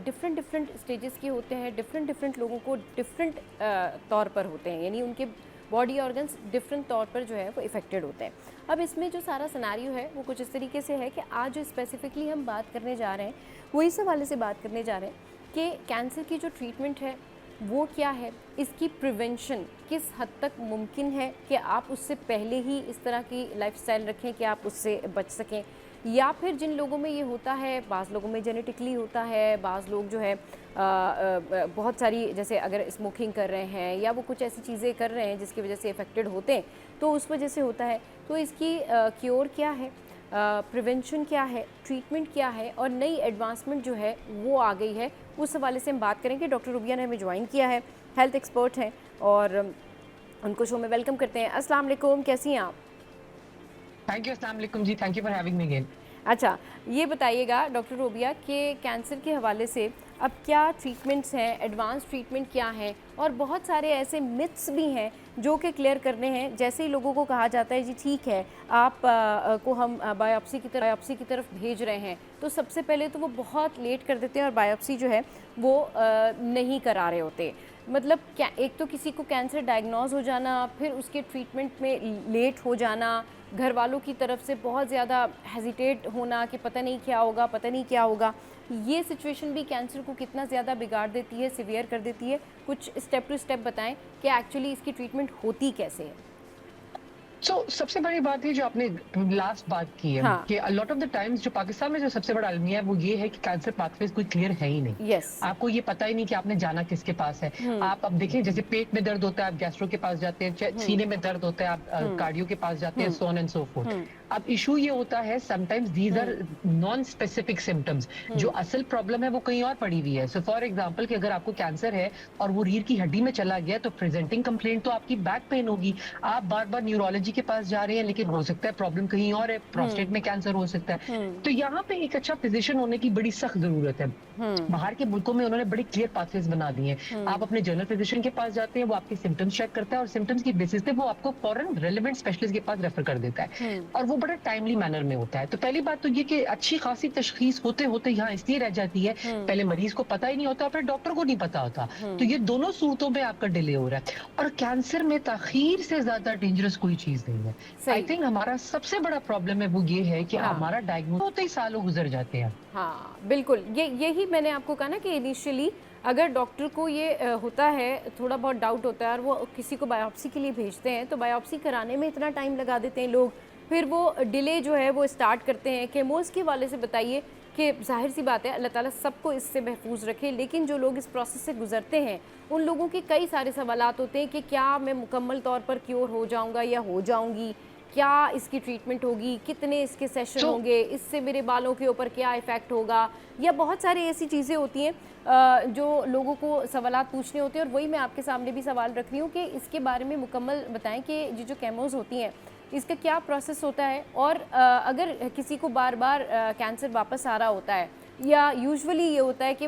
डिफरेंट स्टेजेस के होते हैं, डिफरेंट लोगों को डिफरेंट तौर पर होते हैं, यानी उनके बॉडी ऑर्गन्स डिफरेंट तौर पर जो है वो इफ़ेक्टेड होते हैं। अब इसमें जो सारा सिनेरियो है वो कुछ इस तरीके से है कि आज जो स्पेसिफिकली हम बात करने जा रहे हैं वो इस हवाले से बात करने जा रहे हैं कि कैंसर की जो ट्रीटमेंट है वो क्या है, इसकी प्रिवेंशन किस हद तक मुमकिन है कि आप उससे पहले ही इस तरह की लाइफस्टाइल रखें कि आप उससे बच सकें, या फिर जिन लोगों में ये होता है, बाज़ लोगों में जेनेटिकली होता है, बाज़ लोग जो है बहुत सारी, जैसे अगर स्मोकिंग कर रहे हैं या वो कुछ ऐसी चीज़ें कर रहे हैं जिसकी वजह से इफ़ेक्टेड होते हैं, तो उस वजह से होता है। तो इसकी क्योर क्या है, प्रिवेंशन क्या है, ट्रीटमेंट क्या है और नई एडवांसमेंट जो है वो आ गई है, उस हवाले से हम बात करेंगे। डॉक्टर रुबिया ने हमें ज्वाइन किया है, हेल्थ एक्सपर्ट हैं और उनको शो में वेलकम करते हैं। अस्सलाम वालेकुम, कैसी हैं आप? Thank you. अस्सलाम वालेकुम जी, thank you for having me again. अच्छा, ये बताइएगा डॉक्टर रुबिया कि कैंसर के हवाले से अब क्या ट्रीटमेंट्स हैं, एडवांस ट्रीटमेंट क्या है, और बहुत सारे ऐसे मिथ्स भी हैं जो कि क्लियर करने हैं। जैसे ही लोगों को कहा जाता है जी ठीक है आप को हम बायोप्सी की तरफ भेज रहे हैं, तो सबसे पहले तो वो बहुत लेट कर देते हैं और बायोप्सी जो है वो नहीं करा रहे होते। मतलब क्या, एक तो किसी को कैंसर डायग्नोज हो जाना, फिर उसके ट्रीटमेंट में लेट हो जाना, घर वालों की तरफ से बहुत ज़्यादा हेजिटेट होना कि पता नहीं क्या होगा, पता नहीं क्या होगा, ये सिचुएशन भी कैंसर को कितना ज़्यादा बिगाड़ देती है, सिवियर कर देती है। कुछ स्टेप टू स्टेप बताएं कि एक्चुअली इसकी ट्रीटमेंट होती कैसे है। सबसे बड़ी बात है जो आपने लास्ट बात की है कि लॉट ऑफ द टाइम्स जो पाकिस्तान में जो सबसे बड़ा अलमिया है वो ये है कि कैंसर पाथवेज कोई क्लियर है ही नहीं। आपको ये पता ही नहीं कि आपने जाना किसके पास है। आप अब देखिए, जैसे पेट में दर्द होता है आप गैस्ट्रो के पास जाते हैं, सीने में दर्द होता है आप कार्डियो के पास जाते हैं, so on and so forth. अब इशू ये होता है sometimes these are non specific symptoms, जो असल प्रॉब्लम है वो कहीं और पड़ी हुई है। सो फॉर एग्जांपल कि अगर आपको कैंसर है और वो रीढ़ की हड्डी में चला गया तो प्रेजेंटिंग कंप्लेंट तो आपकी बैक पेन होगी। आप बार बार न्यूरोलॉजी के पास जा रहे हैं लेकिन हो सकता है प्रॉब्लम कहीं और है, प्रोस्टेट में कैंसर हो सकता है। तो यहाँ पे एक अच्छा फिजिशियन होने की बड़ी सख्त जरूरत है। बाहर के मुल्कों में उन्होंने बड़ी क्लियर पाथवेज बना दिए हैं। आप अपने जनरल फिजिशियन के पास जाते हैं, वो आपके सिम्टम्स चेक करता है और सिम्टम्स की बेसिस पे वो आपको फॉरन रेलेवेंट स्पेशलिस्ट के पास रेफर कर देता है और वो बड़ा टाइमली मैनर में होता है। तो पहली बात तो ये कि अच्छी खासी तशखीस होते होते यहाँ इसलिए रह जाती है, पहले मरीज को पता ही नहीं होता, फिर डॉक्टर को नहीं पता होता। तो ये दोनों सूरतों में आपका डिले हो रहा है और कैंसर में ताखीर से ज्यादा डेंजरस कोई चीज नहीं है। आई थिंक हमारा सबसे बड़ा प्रॉब्लम है वो ये है कि हमारा डायग्नोस होते ही सालों गुजर जाते हैं। हाँ बिल्कुल, यही मैंने आपको कहा ना कि इनिशियली अगर डॉक्टर को ये होता है, थोड़ा बहुत डाउट होता है और वो किसी को बायोप्सी के लिए भेजते हैं तो बायोप्सी कराने में इतना टाइम लगा देते हैं लोग, फिर वो डिले जो है वो स्टार्ट करते हैं। केमोस के वाले से बताइए कि जाहिर सी बात है अल्लाह ताला सबको इससे महफूज रखे, लेकिन जो लोग इस प्रोसेस से गुजरते हैं उन लोगों के कई सारे सवालात होते हैं कि क्या मैं मुकम्मल तौर पर क्योर हो जाऊंगा या हो जाऊंगी, क्या इसकी ट्रीटमेंट होगी, कितने इसके सेशन होंगे, इससे मेरे बालों के ऊपर क्या इफ़ेक्ट होगा, या बहुत सारी ऐसी चीज़ें होती हैं जो लोगों को सवालात पूछने होते हैं। और वही मैं आपके सामने भी सवाल रख रही हूँ कि इसके बारे में मुकम्मल बताएं कि ये जो केमोज होती हैं इसका क्या प्रोसेस होता है, और अगर किसी को बार बार कैंसर वापस आ रहा होता है, या यूजुअली ये होता है कि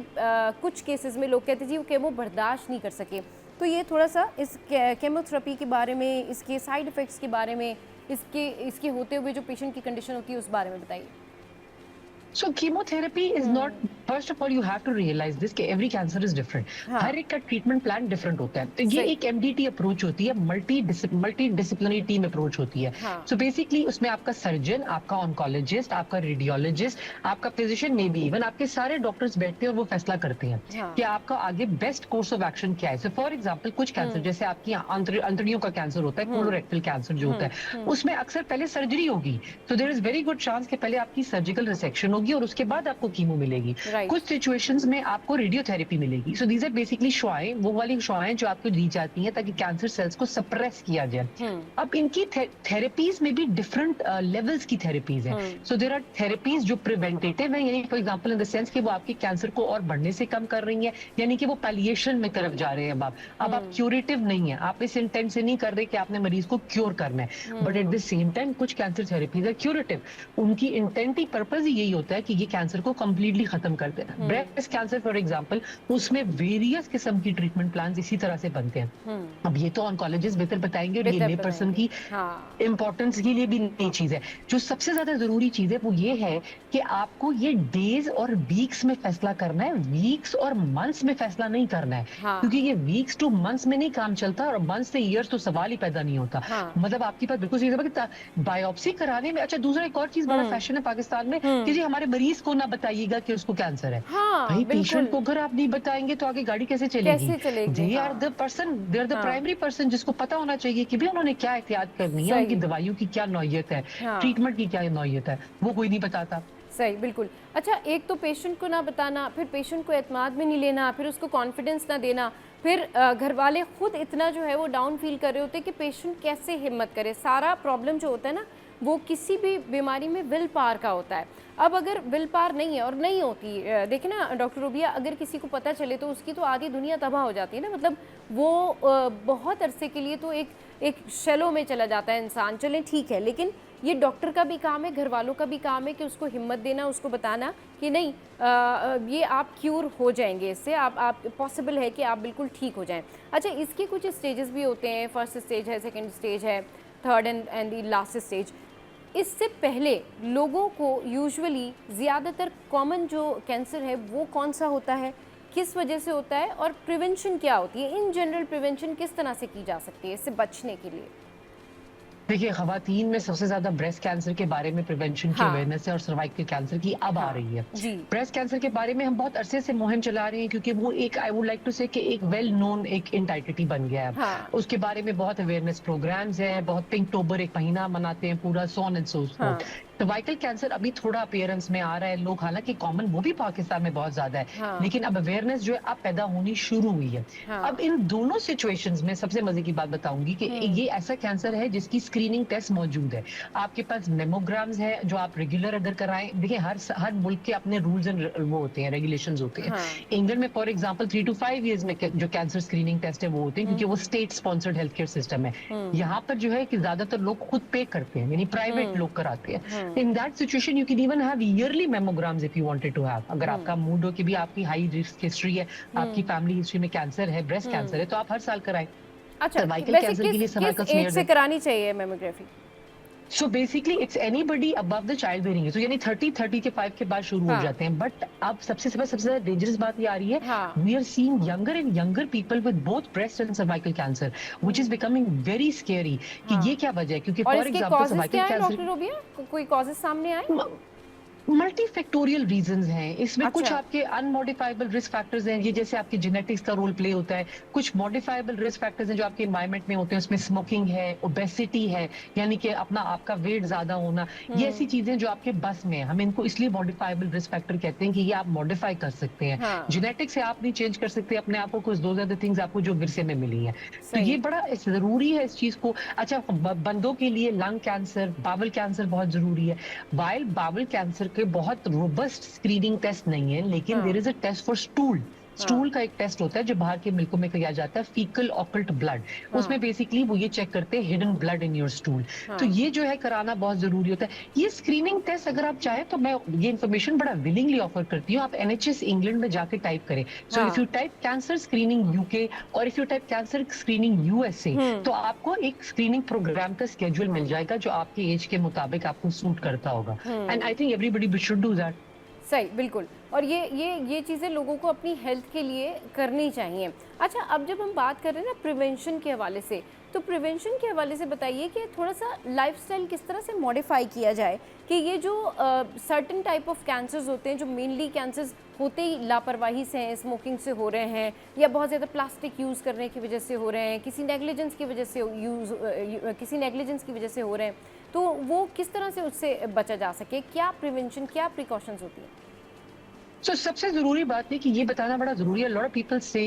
कुछ केसेस में लोग कहते हैं जी वो केमो बर्दाश्त नहीं कर सके, तो ये थोड़ा सा इस केमोथेरेपी के बारे में, इसके साइड इफ़ेक्ट्स के बारे में, इसके होते हुए जो पेशेंट की कंडीशन होती है उस बारे में बताइए। So chemotherapy is not, first of all you have to realize this कि every cancer is different. हर एक का ट्रीटमेंट प्लान डिफरेंट होता है। तो ये एक MDT अप्रोच होती है, मल्टी डिसिप्लिनरी टीम अप्रोच होती है। सो बेसिकली उसमें आपका सर्जन, आपका ऑन्कोलॉजिस्ट, आपका रेडियोलॉजिस्ट, आपका फिजिशियन, मे बी इवन आपके सारे डॉक्टर्स बैठते हैं और वो फैसला करते हैं कि आपका आगे बेस्ट कोर्स ऑफ एक्शन क्या है। सो फॉर एग्जाम्पल कुछ कैंसर जैसे आपकी अंतड़ियों का कैंसर होता है, कोलोरेक्टल कैंसर जो होता है, उसमें अक्सर पहले सर्जरी होगी। तो there is very good chance कि पहले आपकी सर्जिकल रिसेक्शन होगी और उसके बाद आपको कीमो मिलेगी। कुछ सिचुएशंस में आपको रेडियोथेरेपी मिलेगी। सो दीज आर बेसिकली शुआएं, वो वाली शुआएं जो आपको दी जाती हैं ताकि कैंसर सेल्स को सप्रेस किया जाए। अब इनकी थेरेपीज में भी डिफरेंट लेवल्स की थेरेपीज हैं। सो देयर आर थेरेपीज जो प्रिवेंटेटिव है, यानी for example in the sense कि वो आपके कैंसर को और बढ़ने से कम कर रही है, यानी कि वो पैलिएशन में तरफ जा रहे हैं। अब आप क्यूरेटिव नहीं है, आप इस इंटेंट से नहीं कर रहे कि आपने मरीज को क्योर करना है, but at the same time कुछ कैंसर थेरेपीज आर क्यूरेटिव। उनकी इंटेंट ही पर्पज ही यही होता है कि ये कैंसर को कंप्लीटली खत्म कर देना। ब्रेस्ट कैंसर फॉर एग्जांपल, उसमें वेरियस किस्म की ट्रीटमेंट प्लान इसी तरह से बनते हैं। अब ये तो ऑन्कोलॉजिस्ट बेहतर बताएंगे और ये ले पर्सन की इंपॉर्टेंस के लिए भी नई चीज है। जो सबसे ज्यादा जरूरी चीज है वो ये है कि आपको ये डेज और वीक्स में फैसला करना है, वीक्स और मंथ्स में फैसला नहीं करना है। क्योंकि ये वीक्स टू मंथ्स में नहीं काम चलता और मंथ्स से ईयर्स तो सवाल ही पैदा नहीं होता। मतलब आपकी बात बिल्कुल सही है, बायोप्सी कराने में, अच्छा दूसरा एक और चीज बड़ा फैशन है पाकिस्तान में कि जी हमारे मरीज को ना बताइएगा कि उसको कैंसर है। भाई पेशेंट को अगर आप नहीं बताएंगे तो आगे गाड़ी कैसे चलेगी? They are the person, they are the primary person जिसको पता होना चाहिए कि भी उन्होंने क्या एहतियात करनी है, उनकी दवाइयों की क्या नौयत है, ट्रीटमेंट की क्या नौयत है, वो कोई नहीं बताता। सही, बिल्कुल। अच्छा, एक तो पेशेंट को ना बताना, फिर पेशेंट को एतमाद में नहीं लेना, फिर उसको कॉन्फिडेंस ना देना, फिर घर वाले खुद इतना जो है वो डाउन फील कर रहे होते हैं कि पेशेंट कैसे हिम्मत करे। सारा प्रॉब्लम जो होता है ना वो किसी भी बीमारी में विल पावर का होता है। अब अगर विल पावर नहीं है और नहीं होती, देखिए ना डॉक्टर रूबिया, अगर किसी को पता चले तो उसकी तो आधी दुनिया तबाह हो जाती है ना। मतलब वो बहुत अरसे के लिए तो एक शैलो में चला जाता है इंसान। चलें ठीक है, लेकिन ये डॉक्टर का भी काम है, घर वालों का भी काम है कि उसको हिम्मत देना, उसको बताना कि नहीं ये आप क्यूर हो जाएंगे इससे, आप पॉसिबल है कि आप बिल्कुल ठीक हो जाएं। अच्छा, इसके कुछ स्टेजेस भी होते हैं, फर्स्ट स्टेज है, सेकंड स्टेज है, third and the last stage. इससे पहले लोगों को यूजुअली ज़्यादातर कॉमन जो कैंसर है वो कौन सा होता है, किस वजह से होता है, और प्रिवेंशन क्या होती है, इन जनरल प्रिवेंशन किस तरह से की जा सकती है इससे बचने के लिए? देखिए, खवातीन में सबसे ज्यादा ब्रेस्ट कैंसर के बारे में प्रिवेंशन की अवेयरनेस है और सर्वाइकल कैंसर की अब आ रही है। ब्रेस्ट कैंसर के बारे में हम बहुत अरसे से मुहिम चला रहे हैं क्योंकि वो एक, आई वुड लाइक टू से, कि एक वेल नोन एक एंटाइटी बन गया है। उसके बारे में बहुत अवेयरनेस प्रोग्राम्स हैं, बहुत पिंकटोबर एक महीना मनाते हैं पूरा, सो on and so fourth. Cervical cancer अभी थोड़ा अपीयरेंस में आ रहा है, लोग, हालांकि कॉमन वो भी पाकिस्तान में बहुत ज्यादा है, लेकिन अब अवेयरनेस जो है अब पैदा होनी शुरू हुई है। अब इन दोनों सिचुएशंस में सबसे मजे की बात बताऊंगी कि ये ऐसा कैंसर है जिसकी स्क्रीनिंग टेस्ट मौजूद है। आपके पास मेमोग्राम्स है जो आप रेगुलर अगर कराएं, देखिए हर मुल्क के अपने रूल्स एंड वो होते हैं, रेगुलेशंस होते हैं। इंग्लैंड में फॉर एग्जांपल 3 to 5 years में जो कैंसर स्क्रीनिंग टेस्ट है वो होते हैं, क्योंकि वो state sponsored health care system है। यहाँ पर जो है कि ज्यादातर लोग खुद पे करते हैं, यानी प्राइवेट लोग कराते हैं। In that situation, you can even have yearly mammograms if you wanted to have. अगर आपका मूड हो कि भी आपकी हाई रिस्क हिस्ट्री है, आपकी फैमिली हिस्ट्री में कैंसर है, ब्रेस्ट कैंसर है, तो आप हर साल कराएं। अच्छा, सर्वाइकल कैंसर के लिए किस एज से करानी चाहिए mammography? So basically it's anybody above the child bearing age. So यानी 30 के 5 के बाद शुरू हो जाते हैं। बट अब सबसे ज्यादा डेंजरस बात ये आ रही है, we are seeing younger and younger people with both breast and cervical cancer, which is becoming very scary कि ये क्या वजह है, क्योंकि for example cervical cancer, doctor Robia, कोई कॉजेस सामने आए? मल्टीफैक्टोरियल रीजंस हैं इसमें। अच्छा। कुछ आपके अनमॉडिफाइबल रिस्क फैक्टर्स हैं, ये जैसे आपके जेनेटिक्स का रोल प्ले होता है। कुछ मॉडिफाइबल रिस्क फैक्टर्स हैं जो आपके एनवायरनमेंट में होते हैं, उसमें स्मोकिंग है, ओबेसिटी है, यानी कि आपका वेट ज्यादा होना, ये ऐसी चीजें जो आपके बस में है। हम इनको इसलिए मॉडिफाइबल रिस्क फैक्टर कहते हैं कि ये आप मॉडिफाई कर सकते हैं। जेनेटिक्स से आप नहीं चेंज कर सकते अपने आप को, कुछ दो ज्यादा थिंग्स आपको जो विरसे में मिली है, तो ये बड़ा जरूरी है इस चीज को। अच्छा, बंदों के लिए लंग कैंसर, बावल कैंसर बहुत जरूरी है। वाइल बावल कैंसर के बहुत रोबस्ट स्क्रीनिंग टेस्ट नहीं है, लेकिन there is a test for stool का एक टेस्ट होता है जो बाहर के मुल्कों में किया जाता है, फीकल ऑकल्ट ब्लड। उसमें बेसिकली वो ये चेक करते हैं hidden blood in your stool. तो ये जो है कराना बहुत जरूरी होता है। ये स्क्रीनिंग टेस्ट अगर आप चाहें तो मैं ये इन्फॉर्मेशन बड़ा विलिंगली ऑफर करती हूँ। आप NHS इंग्लैंड में जाके टाइप करें, so if you type cancer screening UK और if you type cancer screening USA, तो आपको एक स्क्रीनिंग प्रोग्राम का स्केड्यूल मिल जाएगा जो आपके एज के मुताबिक आपको सूट करता होगा। And I think everybody should do that. सही, बिल्कुल। और ये चीज़ें लोगों को अपनी हेल्थ के लिए करनी चाहिए। अच्छा, अब जब हम बात कर रहे हैं ना प्रिवेंशन के हवाले से, तो प्रिवेंशन के हवाले से बताइए कि थोड़ा सा लाइफस्टाइल किस तरह से मॉडिफाई किया जाए कि ये जो सर्टेन टाइप ऑफ कैंसर्स होते हैं, जो मेनली कैंसर्स होते ही लापरवाही से हैं, स्मोकिंग से हो रहे हैं, या बहुत ज़्यादा प्लास्टिक यूज़ करने की वजह से हो रहे हैं, किसी नेग्लिजेंस की वजह से हो रहे हैं, तो वो किस तरह से उससे बचा जा सके, क्या प्रिवेंशन, क्या प्रिकॉशंस होती हैं? So, सबसे जरूरी बात है कि ये बताना बड़ा जरूरी है। Lot of people say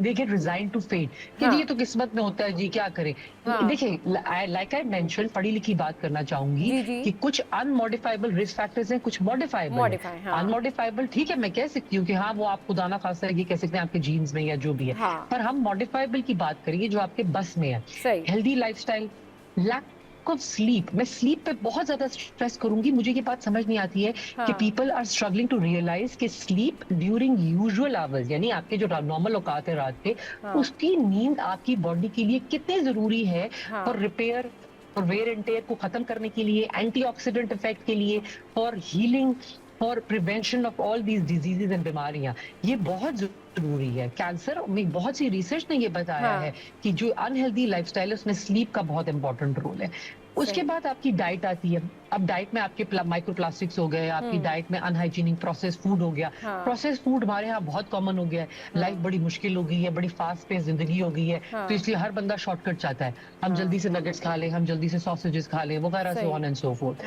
they get resigned to fate कि ये तो किस्मत में होता है जी, क्या करें। देखिए, लाइक आई मेंशन, पढ़ी लिखी बात करना चाहूंगी कि कुछ अनमॉडिफाइबल रिस्क फैक्टर्स हैं, कुछ मॉडिफाइबल। अनमॉडिफाइबल ठीक है, मैं कह सकती हूँ कि हाँ वो आप खुदा ना खासा ये कह सकते हैं आपके जीन्स में या जो भी है, पर हम मॉडिफाइबल की बात करेंगे जो आपके बस में है। Healthy lifestyle, lack of sleep. मैं स्लीप पे बहुत ज्यादा स्ट्रेस करूंगी। मुझे ये बात समझ नहीं आती है कि people are struggling to realise कि स्लीप ड्यूरिंग यूजुअल आवर्स, यानी आपके जो नॉर्मल औकात है रात के, उसकी नींद आपकी बॉडी के लिए कितनी जरूरी है for repair, for wear and tear को खत्म करने के लिए, एंटीऑक्सीडेंट इफेक्ट के लिए, for healing, for prevention of all these diseases and बीमारियां। ये बहुत जरूरी है। कैंसर में बहुत सी रिसर्च ने ये बताया है कि जो अनहेल्दी लाइफस्टाइल है उसमें स्लीप का बहुत इंपॉर्टेंट रोल है। उसके बाद आपकी डाइट आती है। अब डाइट में आपके माइक्रोप्लास्टिक्स हो गए, आपकी डाइट में अनहाइजीनिक प्रोसेस फूड हो गया। प्रोसेस फूड हमारे यहाँ बहुत कॉमन हो गया है। लाइफ बड़ी मुश्किल हो गई है, बड़ी फास्ट पेस जिंदगी हो गई है, तो इसलिए हर बंदा शॉर्टकट चाहता है। हम जल्दी से नगेट्स खा लें, हम जल्दी से सॉसेजेस खा लें वगैरह, सो on and so fourth.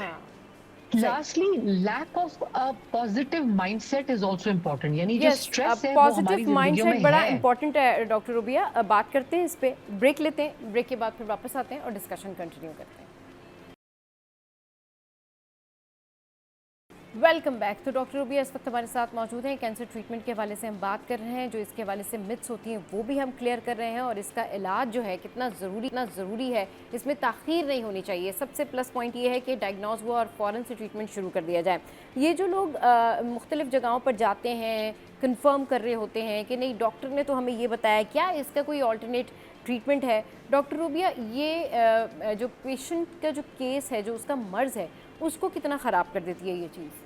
Lastly, lack of a positive mindset is also important. यानी जो स्ट्रेस है वो हमारी जिंदगियों में बड़ा इंपॉर्टेंट है। डॉक्टर रुबिया, बात करते हैं इस पे, ब्रेक लेते हैं, ब्रेक के बाद फिर वापस आते हैं और डिस्कशन कंटिन्यू करते हैं। Welcome back. तो डॉक्टर रूबिया इस वक्त हमारे साथ मौजूद हैं। कैंसर ट्रीटमेंट के हवाले से हम बात कर रहे हैं, जो इसके हवाले से मिथ्स होती हैं वो भी हम क्लियर कर रहे हैं, और इसका इलाज जो है कितना ज़रूरी है, इसमें ताख़ीर नहीं होनी चाहिए। सबसे प्लस पॉइंट ये है कि डायग्नोज हुआ और फ़ौरन से ट्रीटमेंट शुरू कर दिया जाए। ये जो लोग मुख्तलिफ़ जगहों पर जाते हैं, कंफर्म कर रहे होते हैं कि नहीं डॉक्टर ने तो हमें ये बताया, क्या इसका कोई ऑल्टरनेट ट्रीटमेंट है? डॉक्टर रूबिया, ये जो पेशेंट का जो केस है, जो उसका मर्ज़ है, उसको कितना ख़राब कर देती है ये चीज़?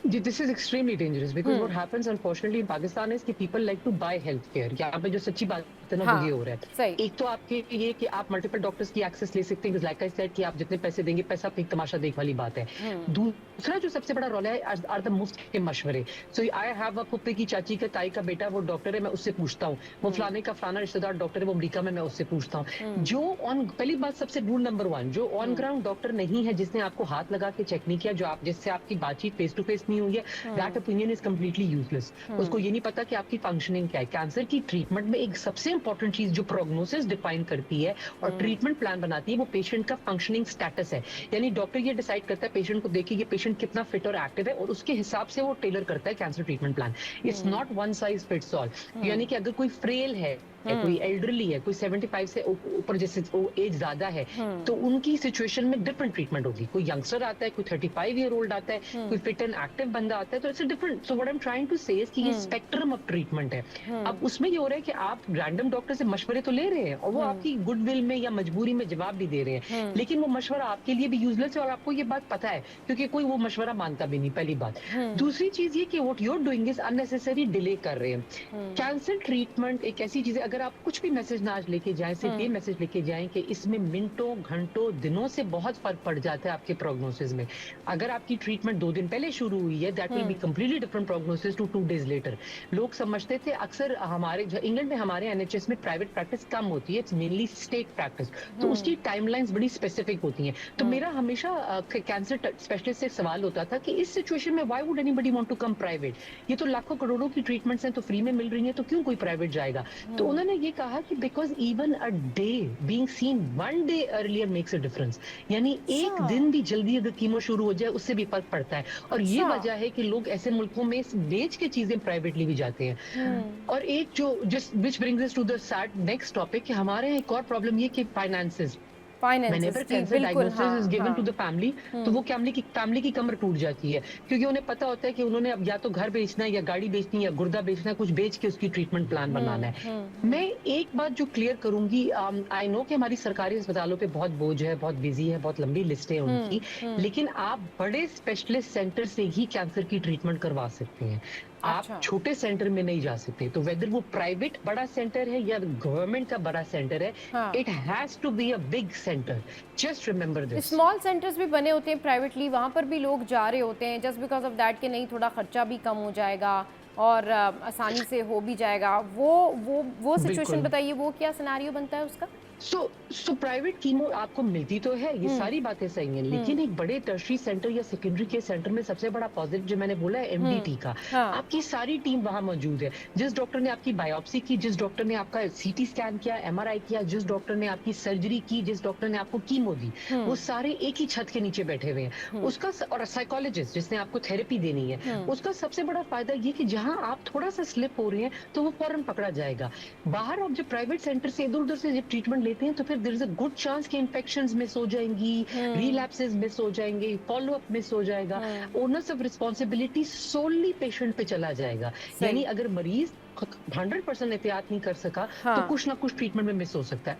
This is extremely dangerous because what happens unfortunately in Pakistan is कि people like to buy healthcare। यहाँ पे जो सच्ची बात है ना वो ये हो रहा है। सही। एक तो आपके ये कि आप मल्टीपल डॉक्टर्स की एक्सेस ले सकते हैं, लाइक आई सेड कि आप जितने पैसे देंगे पैसा पे तमाशा देख वाली बात है। दूसरा जो सबसे बड़ा रोल है आर द मुफ्त के मशवरे। सो आई हैव अ फुप्पी की चाची का ताई का बेटा वो डॉक्टर है, मैं उससे पूछता हूँ। वो फलाने का फलाना रिश्तेदार डॉक्टर है वो अमेरिका में, मैं उससे पूछता हूँ। जो ऑन पहली बात सबसे रूल नंबर 1, जो ऑन ग्राउंड डॉक्टर नहीं है, जिसने आपको हाथ लगा के चेक नहीं किया, जो आप जिससे आपकी बातचीत फेस टू फेस नहीं हुई है, that opinion is completely useless. उसको ये नहीं पता कि आपकी फंक्शनिंग क्या है। कैंसर की ट्रीटमेंट में एक सबसे इंपॉर्टेंट चीज जो प्रोग्नोसिस डिफाइन करती है और ट्रीटमेंट प्लान बनाती है, वो पेशेंट का फंक्शनिंग स्टेटस है। यानी डॉक्टर ये डिसाइड करता है पेशेंट को देखिए ये पेशेंट कितना फिट और एक्टिव है, और उसके हिसाब से वो टेलर करता है cancer treatment plan. It's not one size fits all. यानी कि अगर कोई फ्रेल है, कोई एल्डरली है, कोई 75 से ऊपर जैसे एज ज्यादा है, तो उनकी सिचुएशन में डिफरेंट ट्रीटमेंट होगी। कोई यंगस्टर आता है, कोई 35 ईयर ओल्ड आता है, कोई फिट एंड एक्टिव बंदा आता है, तो it's different. So what I am trying to say is कि ये स्पेक्ट्रम ऑफ ट्रीटमेंट है। अब उसमें ये हो रहा है कि आप रैंडम डॉक्टर से मशवरे तो ले रहे हैं, और वो आपकी गुडविल में या मजबूरी में जवाब भी दे रहे हैं, लेकिन वो मशवरा आपके लिए भी यूजलेस है, और आपको ये बात पता है, क्योंकि कोई वो मशवरा मानता भी नहीं, पहली बात। दूसरी चीज ये कि what you are doing is unnecessary delay कर रहे हैं। कैंसर ट्रीटमेंट एक ऐसी चीज है, अगर आप कुछ भी मैसेज ना आज लेके जाएं, सिर्फ ये मैसेज लेके जाएं कि इसमें मिनटों, घंटों, दिनों से बहुत फर्क पड़ जाता है आपके प्रोग्नोसिस में। अगर आपकी ट्रीटमेंट 2 दिन पहले शुरू हुई है, that will be completely different prognosis to 2 days later. लोग समझते थे, अक्सर हमारे इंग्लैंड में हमारे एनएचएस में प्राइवेट प्रैक्टिस कम होती है, इट्स मेनली स्टेट प्रैक्टिस, तो उसकी टाइमलाइंस बड़ी स्पेसिफिक होती हैं। तो मेरा हमेशा कैंसर स्पेशलिस्ट से सवाल होता था कि इस सिचुएशन में why would anybody want to come private? ये तो लाखों करोड़ों की ट्रीटमेंट्स हैं, तो फ्री में मिल रही हैं, तो क्यों कोई प्राइवेट जाएगा? तो उन्होंने ये कहा कि because even a day being seen 1 day earlier makes a difference। यानी एक दिन भी जल्दी अगर कीमो शुरू हो जाए उससे भी फर्क पड़ता है, और ये वजह है कि लोग ऐसे मुल्कों में बेच के चीजें प्राइवेटली भी जाते हैं। और एक जो which brings us to the sad next topic कि हमारे यहाँ एक और प्रॉब्लम ये कि finances. Whenever cancer diagnosis is given to the family, तो वो फैमिली की कमर टूट जाती है, क्योंकि उन्हें पता होता है कि उन्होंने अब या तो घर बेचना है, या गाड़ी बेचनी है, या गुर्दा बेचना है, कुछ बेच के उसकी ट्रीटमेंट प्लान बनाना है। मैं एक बात जो क्लियर करूंगी, आई नो कि हमारी सरकारी अस्पतालों पे बहुत बोझ है, बहुत बिजी है, बहुत लंबी लिस्टें हैं उनकी, लेकिन आप बड़े स्पेशलिस्ट सेंटर से ही कैंसर की ट्रीटमेंट करवा सकते हैं। आप छोटे सेंटर में नहीं जा सकते। तो वेदर वो प्राइवेट बड़ा सेंटर है या गवर्नमेंट का बड़ा सेंटर है, it has to be a big centre. Just remember this. Small centres भी बने होते हैं प्राइवेटली, वहाँ पर भी लोग जा रहे होते हैं जस्ट बिकॉज ऑफ दैट कि नहीं थोड़ा खर्चा भी कम हो जाएगा और आसानी से हो भी जाएगा। वो सिचुएशन बताइए, वो क्या सिनेरियो बनता है उसका? सो प्राइवेट कीमो आपको मिलती तो है, ये सारी बातें सही हैं, लेकिन एक बड़े टर्शरी सेंटर या सेकेंडरी के सेंटर में सबसे बड़ा पॉजिटिव जो मैंने बोला है एमडीटी का। आपकी सारी टीम वहां मौजूद है। जिस डॉक्टर ने आपकी बायोप्सी की, जिस डॉक्टर ने आपका सीटी स्कैन किया, एमआरआई किया, जिस डॉक्टर ने आपकी सर्जरी की, जिस डॉक्टर ने आपको कीमो दी, वो सारे एक ही छत के नीचे बैठे हुए हैं। उसका और साइकोलॉजिस्ट जिसने आपको थेरेपी देनी है, उसका सबसे बड़ा फायदा ये कि जहां आप थोड़ा सा स्लिप हो रहे हैं तो वो फौरन पकड़ा जाएगा। बाहर आप जब प्राइवेट सेंटर से इधर उधर से जब ट्रीटमेंट लेते हैं तो फिर there is a good chance कि इन्फेक्शंस मिस हो जाएंगी, रिलैप्सेस मिस हो जाएंगे, फॉलो अप मिस हो जाएगा, onus of responsibility solely patient पे चला जाएगा। यानी अगर मरीज 100% एहतियात नहीं कर सका तो कुछ ना कुछ ट्रीटमेंट में मिस हो सकता है।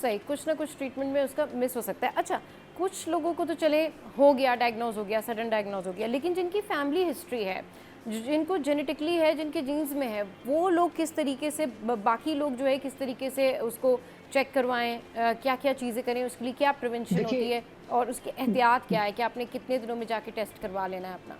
सही, कुछ ना कुछ ट्रीटमेंट में उसका मिस हो सकता है। अच्छा, कुछ लोगों को तो चले हो गया, डायग्नोज हो गया, सडन डायग्नोज हो गया, लेकिन जिनकी फैमिली हिस्ट्री है, जिनको जेनेटिकली है, जिनके जीन्स में है, वो लोग किस तरीके से, बाकी लोग जो है किस तरीके से उसको चेक करवाएं, क्या क्या चीज़ें करें, उसके लिए क्या प्रिवेंशन होती है और उसकी एहतियात क्या है कि आपने कितने दिनों में जाके टेस्ट करवा लेना है अपना?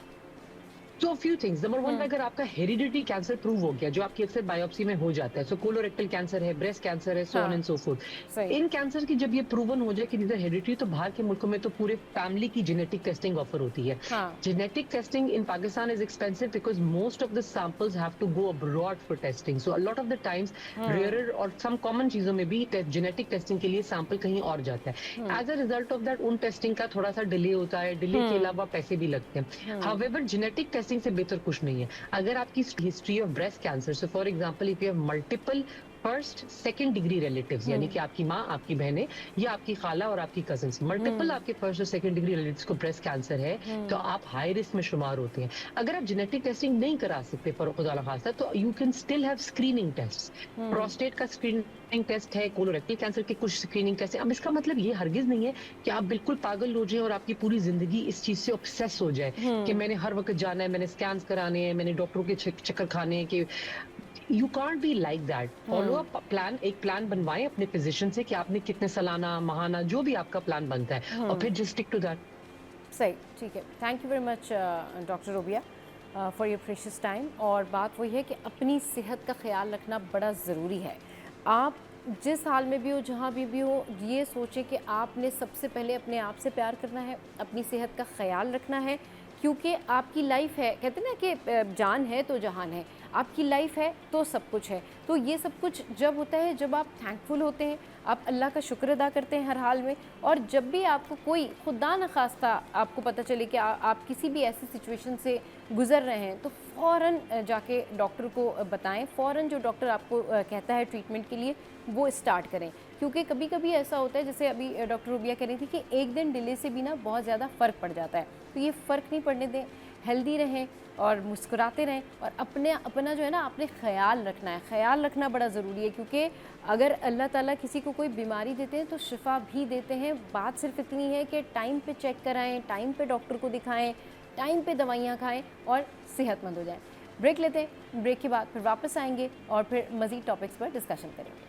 So a few things. Number one, अगर आपका हेरिडिटी कैंसर प्रूव हो गया, जो आपकी अक्सर बायोप्सी में हो जाता है, सो कोलोरेक्टल कैंसर है, ब्रेस्ट कैंसर है, सो on and so fourth, in cancer की जब ये प्रूवन हो जाए कि इधर हेरिडिटी, तो बाहर के मुल्कों में तो पूरे फैमिली की जेनेटिक टेस्टिंग ऑफर होती है. Genetic testing in Pakistan is expensive because most of the samples have to go abroad for testing. So a lot of the times rarer or some common चीजों में भी जेनेटिक टेस्टिंग के लिए सैंपल कहीं और जाता है. As a result of that उन टेस्टिंग का थोड़ा सा डिले होता है. डिले के अलावा पैसे भी लगते हैं. हाउएवर जेनेटिक टेस्टिंग से बेहतर कुछ नहीं है. अगर आपकी history of breast cancer, so for example if you have multiple first second degree relatives, यानी कि आपकी माँ, आपकी बहनें या आपकी खाला और आपकी कजिन्स, मल्टीपल आपके फर्स्ट और सेकंड डिग्री रिलेटिव्स को ब्रेस्ट कैंसर है, तो आप हाई रिस्क में शुमार होते हैं. अगर आप जेनेटिक टेस्टिंग नहीं करा सकते फॉर खुदा न खास्ता, तो you can still have screening test. Prostate का स्क्रीनिंग टेस्ट है, कोलोरेक्टल कैंसर के कुछ स्क्रीनिंग टेस्ट है. अब इसका मतलब ये हरगिज नहीं है कि आप बिल्कुल पागल हो जाए और आपकी पूरी जिंदगी इस चीज से ऑब्सेस हो जाए कि मैंने हर वक्त जाना है, मैंने स्कैन कराने हैं, मैंने डॉक्टरों के चक्कर खाने हैं. कि you can't be like that. Follow a plan. एक प्लान बनवाएं अपने फिजिशियन से कि आपने कितने सालाना, माहाना, जो भी आपका प्लान बनता है, और फिर जस्ट स्टिक टू दैट. सही, ठीक है. Thank you very much doctor Robia for your precious time. और बात वही है कि अपनी सेहत का ख्याल रखना बड़ा ज़रूरी है. आप जिस हाल में भी हो, जहाँ भी हो, ये सोचें कि आपने सबसे पहले अपने आप से प्यार करना है, अपनी सेहत का ख्याल रखना है, क्योंकि आपकी लाइफ है, कहते हैं ना कि जान है तो जहान है. आपकी लाइफ है तो सब कुछ है. तो ये सब कुछ जब होता है, जब आप थैंकफुल होते हैं, आप अल्लाह का शुक्र अदा करते हैं हर हाल में. और जब भी आपको कोई खुदा न खास्ता आपको पता चले कि आप किसी भी ऐसी सिचुएशन से गुज़र रहे हैं, तो फ़ौरन जाके डॉक्टर को बताएं. फ़ौरन जो डॉक्टर आपको कहता है ट्रीटमेंट के लिए, वो स्टार्ट करें. क्योंकि कभी कभी ऐसा होता है, जैसे अभी डॉक्टर रूबिया कह रही थी कि एक दिन डिले से भी ना बहुत ज़्यादा फ़र्क पड़ जाता है. तो ये फ़र्क नहीं पड़ने दें. हेल्दी रहें और मुस्कुराते रहें, और अपना जो है ना, आपने ख्याल रखना है. ख्याल रखना बड़ा ज़रूरी है, क्योंकि अगर अल्लाह ताला किसी को कोई बीमारी देते हैं तो शिफा भी देते हैं. बात सिर्फ इतनी है कि टाइम पे चेक कराएं, टाइम पे डॉक्टर को दिखाएं, टाइम पे दवाइयाँ खाएं और सेहतमंद हो जाएं. ब्रेक लेते हैं. ब्रेक के बाद फिर वापस आएंगे और फिर मज़ीद टॉपिक्स पर डिस्कशन करेंगे.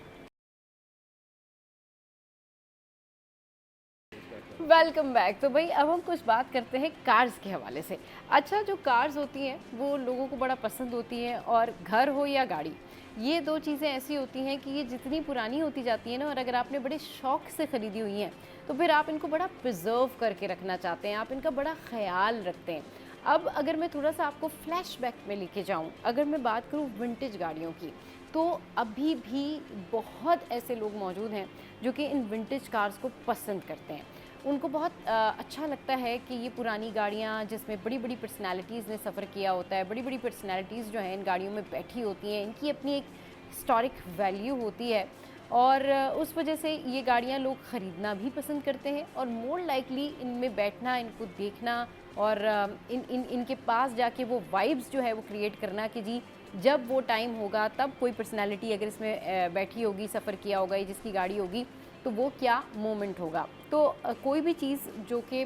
Welcome back. तो भाई अब हम कुछ बात करते हैं कार्स के हवाले से. अच्छा, जो कार्स होती हैं वो लोगों को बड़ा पसंद होती हैं, और घर हो या गाड़ी, ये दो चीज़ें ऐसी होती हैं कि ये जितनी पुरानी होती जाती हैं ना, और अगर आपने बड़े शौक़ से ख़रीदी हुई हैं, तो फिर आप इनको बड़ा प्रिजर्व करके रखना चाहते हैं, आप इनका बड़ा ख्याल रखते हैं. अब अगर मैं थोड़ा सा आपको फ्लैशबैक में लेके जाऊँ, अगर मैं बात करूँ विंटेज गाड़ियों की, तो अभी भी बहुत ऐसे लोग मौजूद हैं जो कि इन विंटेज कार्स को पसंद करते हैं. उनको बहुत अच्छा लगता है कि ये पुरानी गाड़ियाँ जिसमें बड़ी बड़ी पर्सनालिटीज़ ने सफ़र किया होता है, बड़ी बड़ी पर्सनालिटीज़ जो हैं इन गाड़ियों में बैठी होती हैं, इनकी अपनी एक हिस्टोरिक वैल्यू होती है, और उस वजह से ये गाड़ियाँ लोग ख़रीदना भी पसंद करते हैं. और मोर लाइकली इनमें बैठना, इनको देखना, और इनके पास जाके वो वाइब्स जो है वो क्रिएट करना कि जी जब वो टाइम होगा तब कोई पर्सनालिटी अगर इसमें बैठी होगी, सफ़र किया होगा, जिसकी गाड़ी होगी, तो वो क्या मोमेंट होगा. तो कोई भी चीज़ जो कि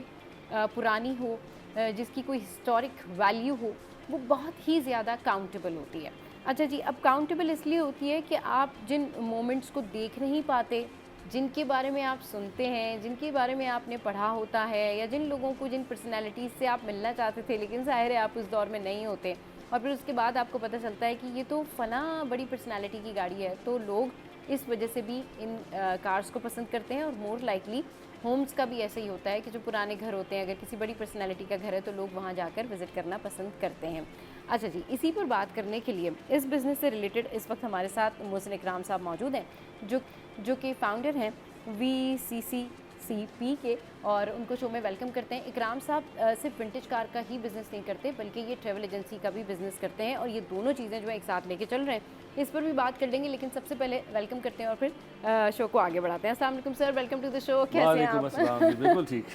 पुरानी हो, जिसकी कोई हिस्टोरिक वैल्यू हो, वो बहुत ही ज़्यादा काउंटेबल होती है. अच्छा जी, अब काउंटेबल इसलिए होती है कि आप जिन मोमेंट्स को देख नहीं पाते, जिनके बारे में आप सुनते हैं, जिनके बारे में आपने पढ़ा होता है, या जिन लोगों को, जिन पर्सनैलिटीज़ से आप मिलना चाहते थे लेकिन ज़ाहिर है आप उस दौर में नहीं होते, और फिर उसके बाद आपको पता चलता है कि ये तो फ़ला बड़ी पर्सनैलिटी की गाड़ी है, तो लोग इस वजह से भी इन कार्स को पसंद करते हैं. और मोर लाइकली होम्स का भी ऐसे ही होता है कि जो पुराने घर होते हैं, अगर किसी बड़ी पर्सनैलिटी का घर है तो लोग वहाँ जाकर विज़िट करना पसंद करते हैं. अच्छा जी, इसी पर बात करने के लिए इस बिज़नेस से रिलेटेड इस वक्त हमारे साथ मोहसिन इकराम साहब मौजूद हैं, जो कि फ़ाउंडर हैं VCCCP के, और उनको शो में वेलकम करते हैं. इकराम साहब सिर्फ विंटेज कार का ही बिज़नेस नहीं करते, बल्कि ये ट्रैवल एजेंसी का भी बिज़नेस करते हैं, और ये दोनों चीज़ें जो है एक साथ लेके चल रहे हैं. इस पर भी बात कर लेंगे, लेकिन सबसे पहले वेलकम करते हैं और फिर शो को आगे बढ़ाते हैं. अस्सलाम वालेकुम sir, welcome to the show. कैसे हैं आप? बिल्कुल ठीक.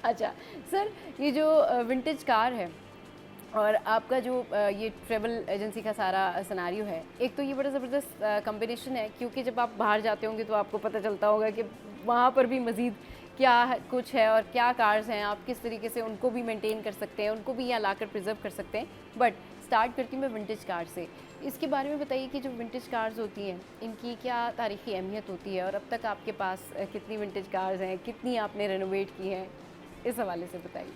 अच्छा सर, ये जो विंटेज कार है और आपका जो ये ट्रैवल एजेंसी का सारा सिनारियो है, एक तो ये बड़ा ज़बरदस्त कॉम्बिनेशन है, क्योंकि जब आप बाहर जाते होंगे तो आपको पता चलता होगा कि वहाँ पर भी मज़ीद क्या कुछ है और क्या कार्स हैं, आप किस तरीके से उनको भी मेंटेन कर सकते हैं, उनको भी यहाँ लाकर प्रिजर्व कर सकते हैं. बट स्टार्ट करती हूँ मैं विंटेज कार से. इसके बारे में बताइए कि जो विंटेज कार्स होती हैं, इनकी क्या तारीख़ी अहमियत होती है, और अब तक आपके पास कितनी विंटेज कार्स हैं, कितनी आपने रेनोवेट की हैं, इस हवाले से बताइए.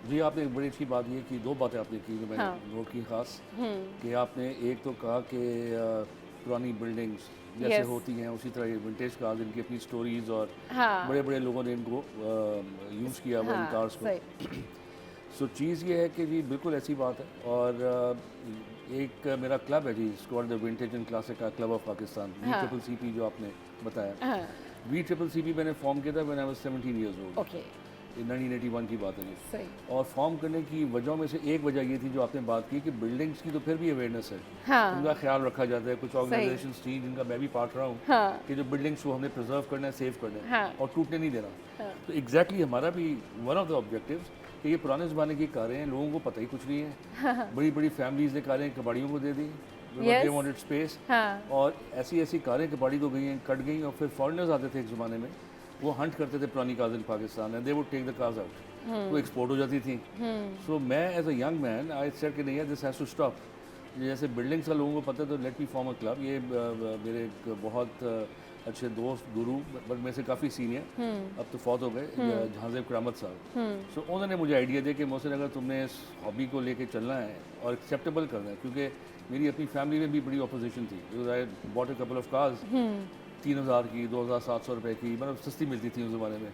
जी आपने एक बड़ी अच्छी बात ये की, दो बातें आपने की जो मैंने नोट की खास, कि आपने एक तो कहा कि पुरानी बिल्डिंग्स जैसे होती हैं उसी तरह ये विंटेज कार्स, इनकी अपनी स्टोरीज और बड़े बड़े लोगों ने इनको यूज़ किया हुआ इन कार्स को। सो चीज़ ये है कि जी बिल्कुल ऐसी बात है। और एक मेरा क्लब है जी, squad the vintage and classic का क्लब ऑफ पाकिस्तान, VCCP जो आपने बताया। VCCP मैंने फॉर्म किया था when I was 17 years old. 1981 की बात है जी। और फॉर्म करने की वजहों में से एक वजह ये थी जो आपने बात की कि बिल्डिंग्स की तो फिर भी अवेयरनेस है, उनका ख्याल रखा जाता है। कुछ ऑर्गेनाइजेशंस थी जिनका मैं भी पार्ट रहा हूँ कि जो बिल्डिंग्स को हमने प्रिजर्व करना है, सेव करना है और टूटने नहीं देना। तो एग्जैक्टली हमारा भी वन ऑफ द ऑब्जेक्टिव्स कि ये पुराने ज़माने की कारें हैं, लोगों को पता ही कुछ नहीं है। बड़ी बड़ी फैमिलीज ने कारें कबाड़ियों को दे दी, दे वांटेड स्पेस, और ऐसी ऐसी कारें कबाड़ी को गई हैं, कट गई। और फिर फॉरेनर्स आते थे एक ज़माने में, वो हंट करते थे पुरानी cars in Pakistan and they would take the cars out, वो एक्सपोर्ट हो जाती थी। सो मैं as a young man I said कि नहीं दिस हैज़ टू स्टॉप। जैसे बिल्डिंग्स का लोगों को पता है तो let me form a club. ये मेरे एक बहुत अच्छे दोस्त गुरु, बट मेरे से काफ़ी सीनियर, अब तो फौत हो गए, जहांजेब करामत साहब। सो उन्होंने मुझे आइडिया दिया कि मोहसिन अगर तुमने इस हॉबी को लेके चलना है और एक्सेप्टेबल करना है, क्योंकि मेरी अपनी फैमिली में भी बड़ी अपोजिशन थी, because I bought a couple of cars 3000 की, 2700 रुपए की, मतलब सस्ती मिलती थी उस ज़माने में।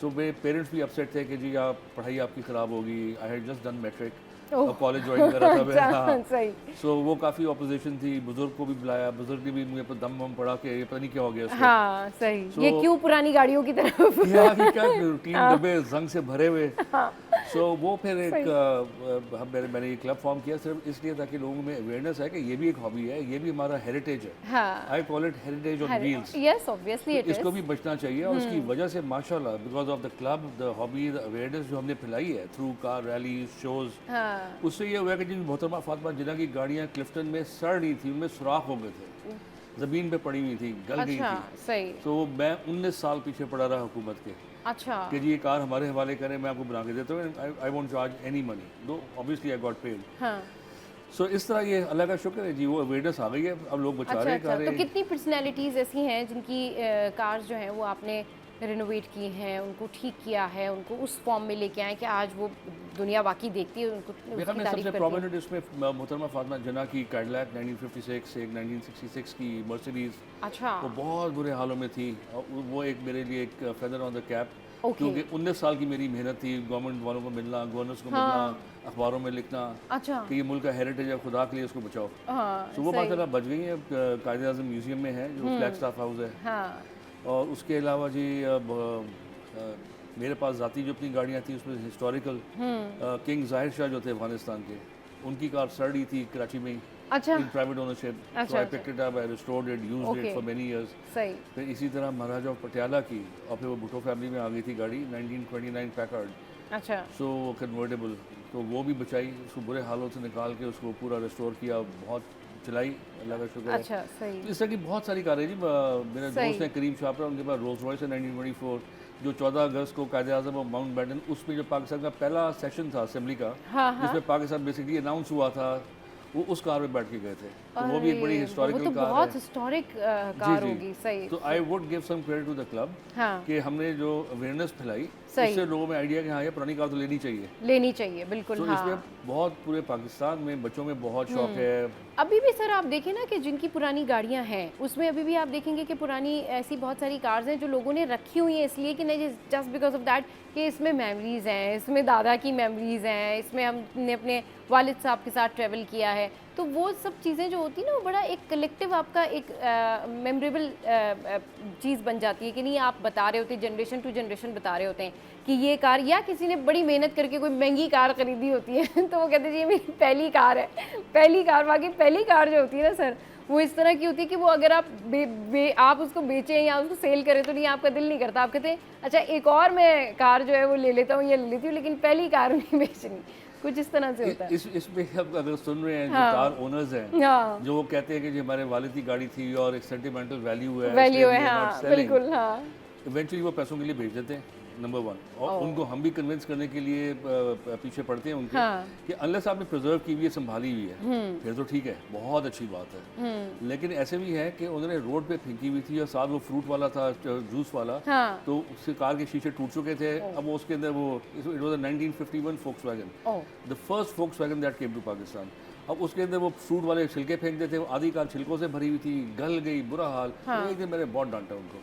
सो मेरे पेरेंट्स भी अपसेट थे कि जी आप पढ़ाई आपकी ख़राब होगी। I had just done matric और कॉलेज ज्वाइन कर रहा था मैं। हाँ, सो वो काफ़ी अपोजिशन थी। बुजुर्ग को भी बुलाया, बुजुर्ग ने भी मुझे पर दम वम पड़ा कि ये पता नहीं क्या हो गया उसको। हाँ सही। ये क्यों पुरानी गाड़ियों की तरफ क्या रूटीन डब्बे जंग से भरे हुए। सो वो फिर एक मैंने ये क्लब फॉर्म किया सिर्फ इसलिए ताकि लोगों में अवेयरनेस है कि ये भी एक हॉबी है, ये भी हमारा हेरिटेज है। I call it heritage on wheels. Yes obviously it is. इसको भी बचना चाहिए और उसकी वजह से माशाल्लाह because of the club, the hobby, the awareness जो हमने फैलाई है थ्रू कार रैली शोज, उससे ये हुआ कि जिन मोहतरमा फातिमा जिन्ना की गाड़ियाँ क्लिफ्टन में सड़ रही थी, उनमें सुराख हो गए थे, ज़मीन पे पड़ी हुई थी, गल गई थी। सही। तो मैं 19 साल पीछे पड़ा रहा हुकूमत के। अच्छा। कि जी ये कार हमारे हवाले करें, मैं आपको बना के देता हूँ, I won't charge any money, दो ऑब्वियसली आई गॉट पेड। सो इस तरह ये अल्लाह का शुक्र है जी, वो अवेयरनेस आ गई है, अब लोग बचा रहे हैं। तो कितनी पर्सनैलिटीज़ ऐसी हैं जिनकी कार्स जो हैं वो आपने रिनोवेट की हैं, उनको ठीक किया है, उनको उस फॉर्म में लेके आए कि आज वो दुनिया बाकी देखती है, उनको उसकी तारीफ करती है? सबसे प्रोमिनेंट इसमें मोहतरमा फातिमा जिन्ना की कैडिलैक 1956, एक 1966 की मर्सिडीज। अच्छा। वो बहुत बुरे हालों में थी, और वो एक मेरे लिए एक फेदर ऑन द कैप, क्योंकि 19 साल की मेरी मेहनत थी, गवर्नमेंट वालों को मिलना, गवर्नर्स को मिलना, अखबारों में लिखना कि ये मुल्क का हेरिटेज है, खुदा के लिए इसको बचाओ। तो वो माशाल्लाह बच गई है, कायदे आज़म म्यूजियम में है जो फ्लैग स्टाफ हाउस है। और उसके अलावा जी अब मेरे पास ज़ाती जो अपनी गाड़ियाँ थी उसमें हिस्टोरिकल किंग ज़ाहिर शाह जो थे अफगानिस्तान के, उनकी कार सड़ रही थी कराची में, in private ownership. So I picked it up, I restored it, used it for many years. फिर इसी तरह महाराजा ऑफ पटियाला की, और फिर वो भुट्टो फैमिली में आ गई थी गाड़ी 1929 पैकर्ड। अच्छा। सो कन्वर्टेबल, तो वो भी बचाई, उसको बुरे हालों से निकाल के उसको पूरा रिस्टोर किया, बहुत चलाई, अल्लाह का शुक्र है। अच्छा, सही। इस तरह की बहुत सारी कारें जी। मेरे दोस्त हैं करीम शापरा, उनके पास रोल्स रॉयस है 1924 जो 14 अगस्त को कायदे आज़म और माउंट बैटन, उसमें जो पाकिस्तान का पहला सेशन था असेंबली का, जिसमें पाकिस्तान बेसिकली अनाउंस हुआ था, वो उस कार में बैठ के गए थे। तो वो भी एक बड़ी हिस्टोरिकल कार है, बहुत हिस्टोरिक कार होगी। सही। तो I would give some credit to the club कि हमने जो अवेयरनेस फैलाई, उससे लोगों में आइडिया कि हाँ ये पुरानी कार तो लेनी चाहिए, बिल्कुल। तो इसमें बहुत पूरे पाकिस्तान में बच्चों में बहुत शौक है। अभी भी सर आप देखें ना कि जिनकी पुरानी गाड़ियां हैं उसमें अभी भी आप देखेंगे कि पुरानी ऐसी बहुत सारी कार्स हैं जो लोगों ने रखी हुई हैं, इसलिए कि नहीं जस्ट बिकॉज ऑफ दैट कि इसमें मेमोरीज़ हैं, इसमें दादा की मेमोरीज़ हैं, इसमें हमने अपने वालिद साहब के साथ ट्रैवल किया है। तो वो सब चीज़ें जो होती हैं ना, वो बड़ा एक कलेक्टिव आपका एक मेमोरेबल चीज़ बन जाती है कि नहीं, आप बता रहे होते, जनरेशन टू जनरेशन बता रहे होते हैं कि ये कार, या किसी ने बड़ी मेहनत करके कोई महंगी कार ख़रीदी होती है तो वो कहते हैं ये मेरी पहली कार है, पहली कार। बाकी पहली कार जो होती है ना सर, वो इस तरह की होती है कि वो अगर आप आप उसको बेचें या उसको सेल करें तो नहीं, आपका दिल नहीं करता, आप कहते हैं अच्छा एक और मैं कार जो है वो ले लेता हूँ या ले लेती हूँ, लेकिन पहली कार नहीं बेचनी। कुछ इस तरह से होता है। इसमें अब अगर सुन रहे हैं जो कार ओनर्स हैं, जो वो कहते हैं कि हमारे वालिद की गाड़ी थी और एक सेंटिमेंटल वैल्यू है, बिल्कुल। इवेंचुअली वो पैसों के लिए बेच देते हैं। नंबर 1। और उनको हम भी कन्विंस करने के लिए पीछे पड़ते हैं उनके कि अनलेस आपने प्रिजर्व की हुई है, संभाली हुई है, फिर तो ठीक है, बहुत अच्छी बात है। लेकिन ऐसे भी है कि उन्होंने रोड पे फेंकी हुई थी और साथ वो फ्रूट वाला था, जूस वाला, तो उसके कार के शीशे टूट चुके थे। अब वो उसके अंदर वो it was 1951 Volkswagen, the first Volkswagen that came to Pakistan. अब उसके अंदर वो फ्रूट वाले छिलके फेंकते थे, वो आधी कार छिलकों से भरी हुई थी, गल गई, बुरा हाल। तो एक दिन मैंने बहुत डांटा उनको।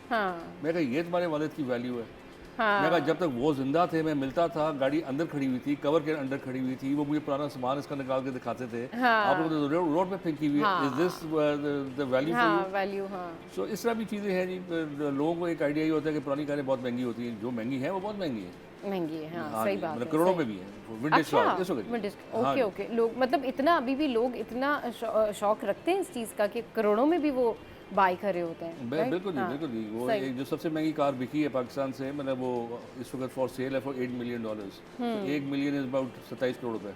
मैं कहा ये तुम्हारे वालिद की वैल्यू है। मैं कहा जब तक वो जिंदा थे, मैं मिलता था, गाड़ी अंदर खड़ी हुई थी, कवर के अंदर खड़ी हुई थी, वो मुझे पुराना सामान इसका निकाल के दिखाते थे। आप लोगों ने रोड पे फेंकी हुई है, is this the value for you? So इस तरह भी चीज़ें हैं जी। लोगों को एक आइडिया ही होता है कि पुरानी कारें बहुत महंगी होती हैं। जो महंगी है वो बहुत महंगी है, सही बात है, करोड़ों पे भी है। Vintage car okay okay. लोग मतलब इतना अभी भी लोग इतना शौक रखते हैं इस चीज़ का कि करोड़ों में भी वो बाई कर रहे होते हैं। बिल्कुल जी, बिल्कुल जी। वो एक जो सबसे महंगी कार बिकी है पाकिस्तान से, मतलब वो इस वक्त फॉर सेल है for $8 million। 1 million is about 27 crore रुपए,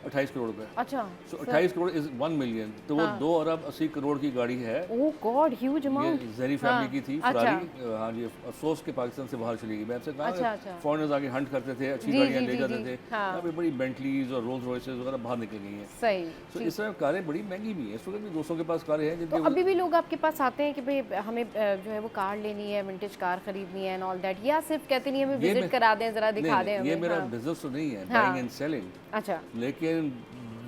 28 करोड़ रुपए। अच्छा, सो 28 करोड़ इज 1 मिलियन, तो वो 2 अरब 80 करोड़ की गाड़ी है। ओह गॉड, ह्यूज अमाउंट। ज़ेरी फैमिली की थी, फरारी। हाँ जी, अफसोस के पाकिस्तान से बाहर चली गई। मैं आपसे कहा फॉरेनर्स आगे हंट करते थे, अच्छी गाड़ियाँ ले जाते थे। यहाँ पे बड़ी बेंटलीज और रोल्स रॉयसेस वगैरह बाहर निकल गई हैं। सही। तो इस तरह कारें बड़ी महंगी भी हैं। इस वक्त भी दोस्तों के पास कारें हैं जिनके तो अभी भी लोग आपके पास आते हैं कि भाई हमें जो है वो कार लेनी है, विंटेज कार खरीदनी है एंड ऑल दैट, या सिर्फ कहते नहीं हमें विजिट करा दें, जरा दिखा दें? ये मेरा बिजनेस तो नहीं है, बाइंग एंड सेलिंग। अच्छा। लेकिन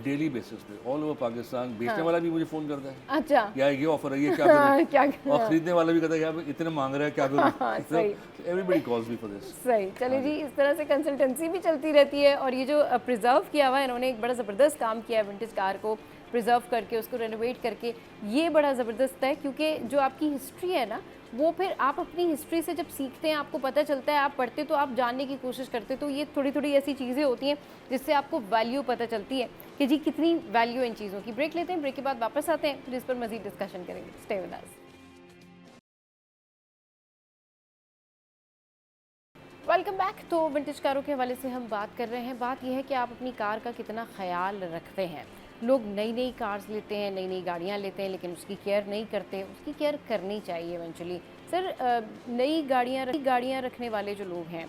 डेली बेसिस पे ऑल ओवर पाकिस्तान बेचने वाला भी मुझे फोन करता है। अच्छा। क्या ये ऑफर है, ये क्या करूं? क्या और खरीदने वाला भी कहता है यार इतने मांग रहा है, क्या करूं? Everybody calls me for this. सही। चलिए जी, इस तरह से कंसल्टेंसी भी चलती रहती है। और ये जो प्रिजर्व किया हुआ है, इन्होंने एक बड़ा ज़बरदस्त काम किया है विंटेज कार को प्रिजर्व करके, उसको रेनोवेट करके, ये बड़ा ज़बरदस्त है। क्योंकि जो आपकी हिस्ट्री है ना, वो फिर आप अपनी हिस्ट्री से जब सीखते हैं, आपको पता चलता है, आप पढ़ते तो आप जानने की कोशिश करते, तो ये थोड़ी थोड़ी ऐसी चीज़ें होती हैं जिससे आपको वैल्यू पता चलती है कि जी कितनी वैल्यू इन चीज़ों की। ब्रेक लेते हैं, ब्रेक के बाद वापस आते हैं, फिर इस पर मज़ीद डिस्कशन करेंगे। Stay with us. Welcome back. तो विंटेज कारों के हवाले से हम बात कर रहे हैं। बात यह है कि आप अपनी कार का कितना ख्याल रखते हैं। लोग नई नई कार्स लेते हैं, नई नई गाड़ियाँ लेते हैं, लेकिन उसकी केयर नहीं करते। उसकी केयर करनी चाहिए इवेंचुअली। सर, नई गाड़ियाँ रखने वाले जो लोग हैं,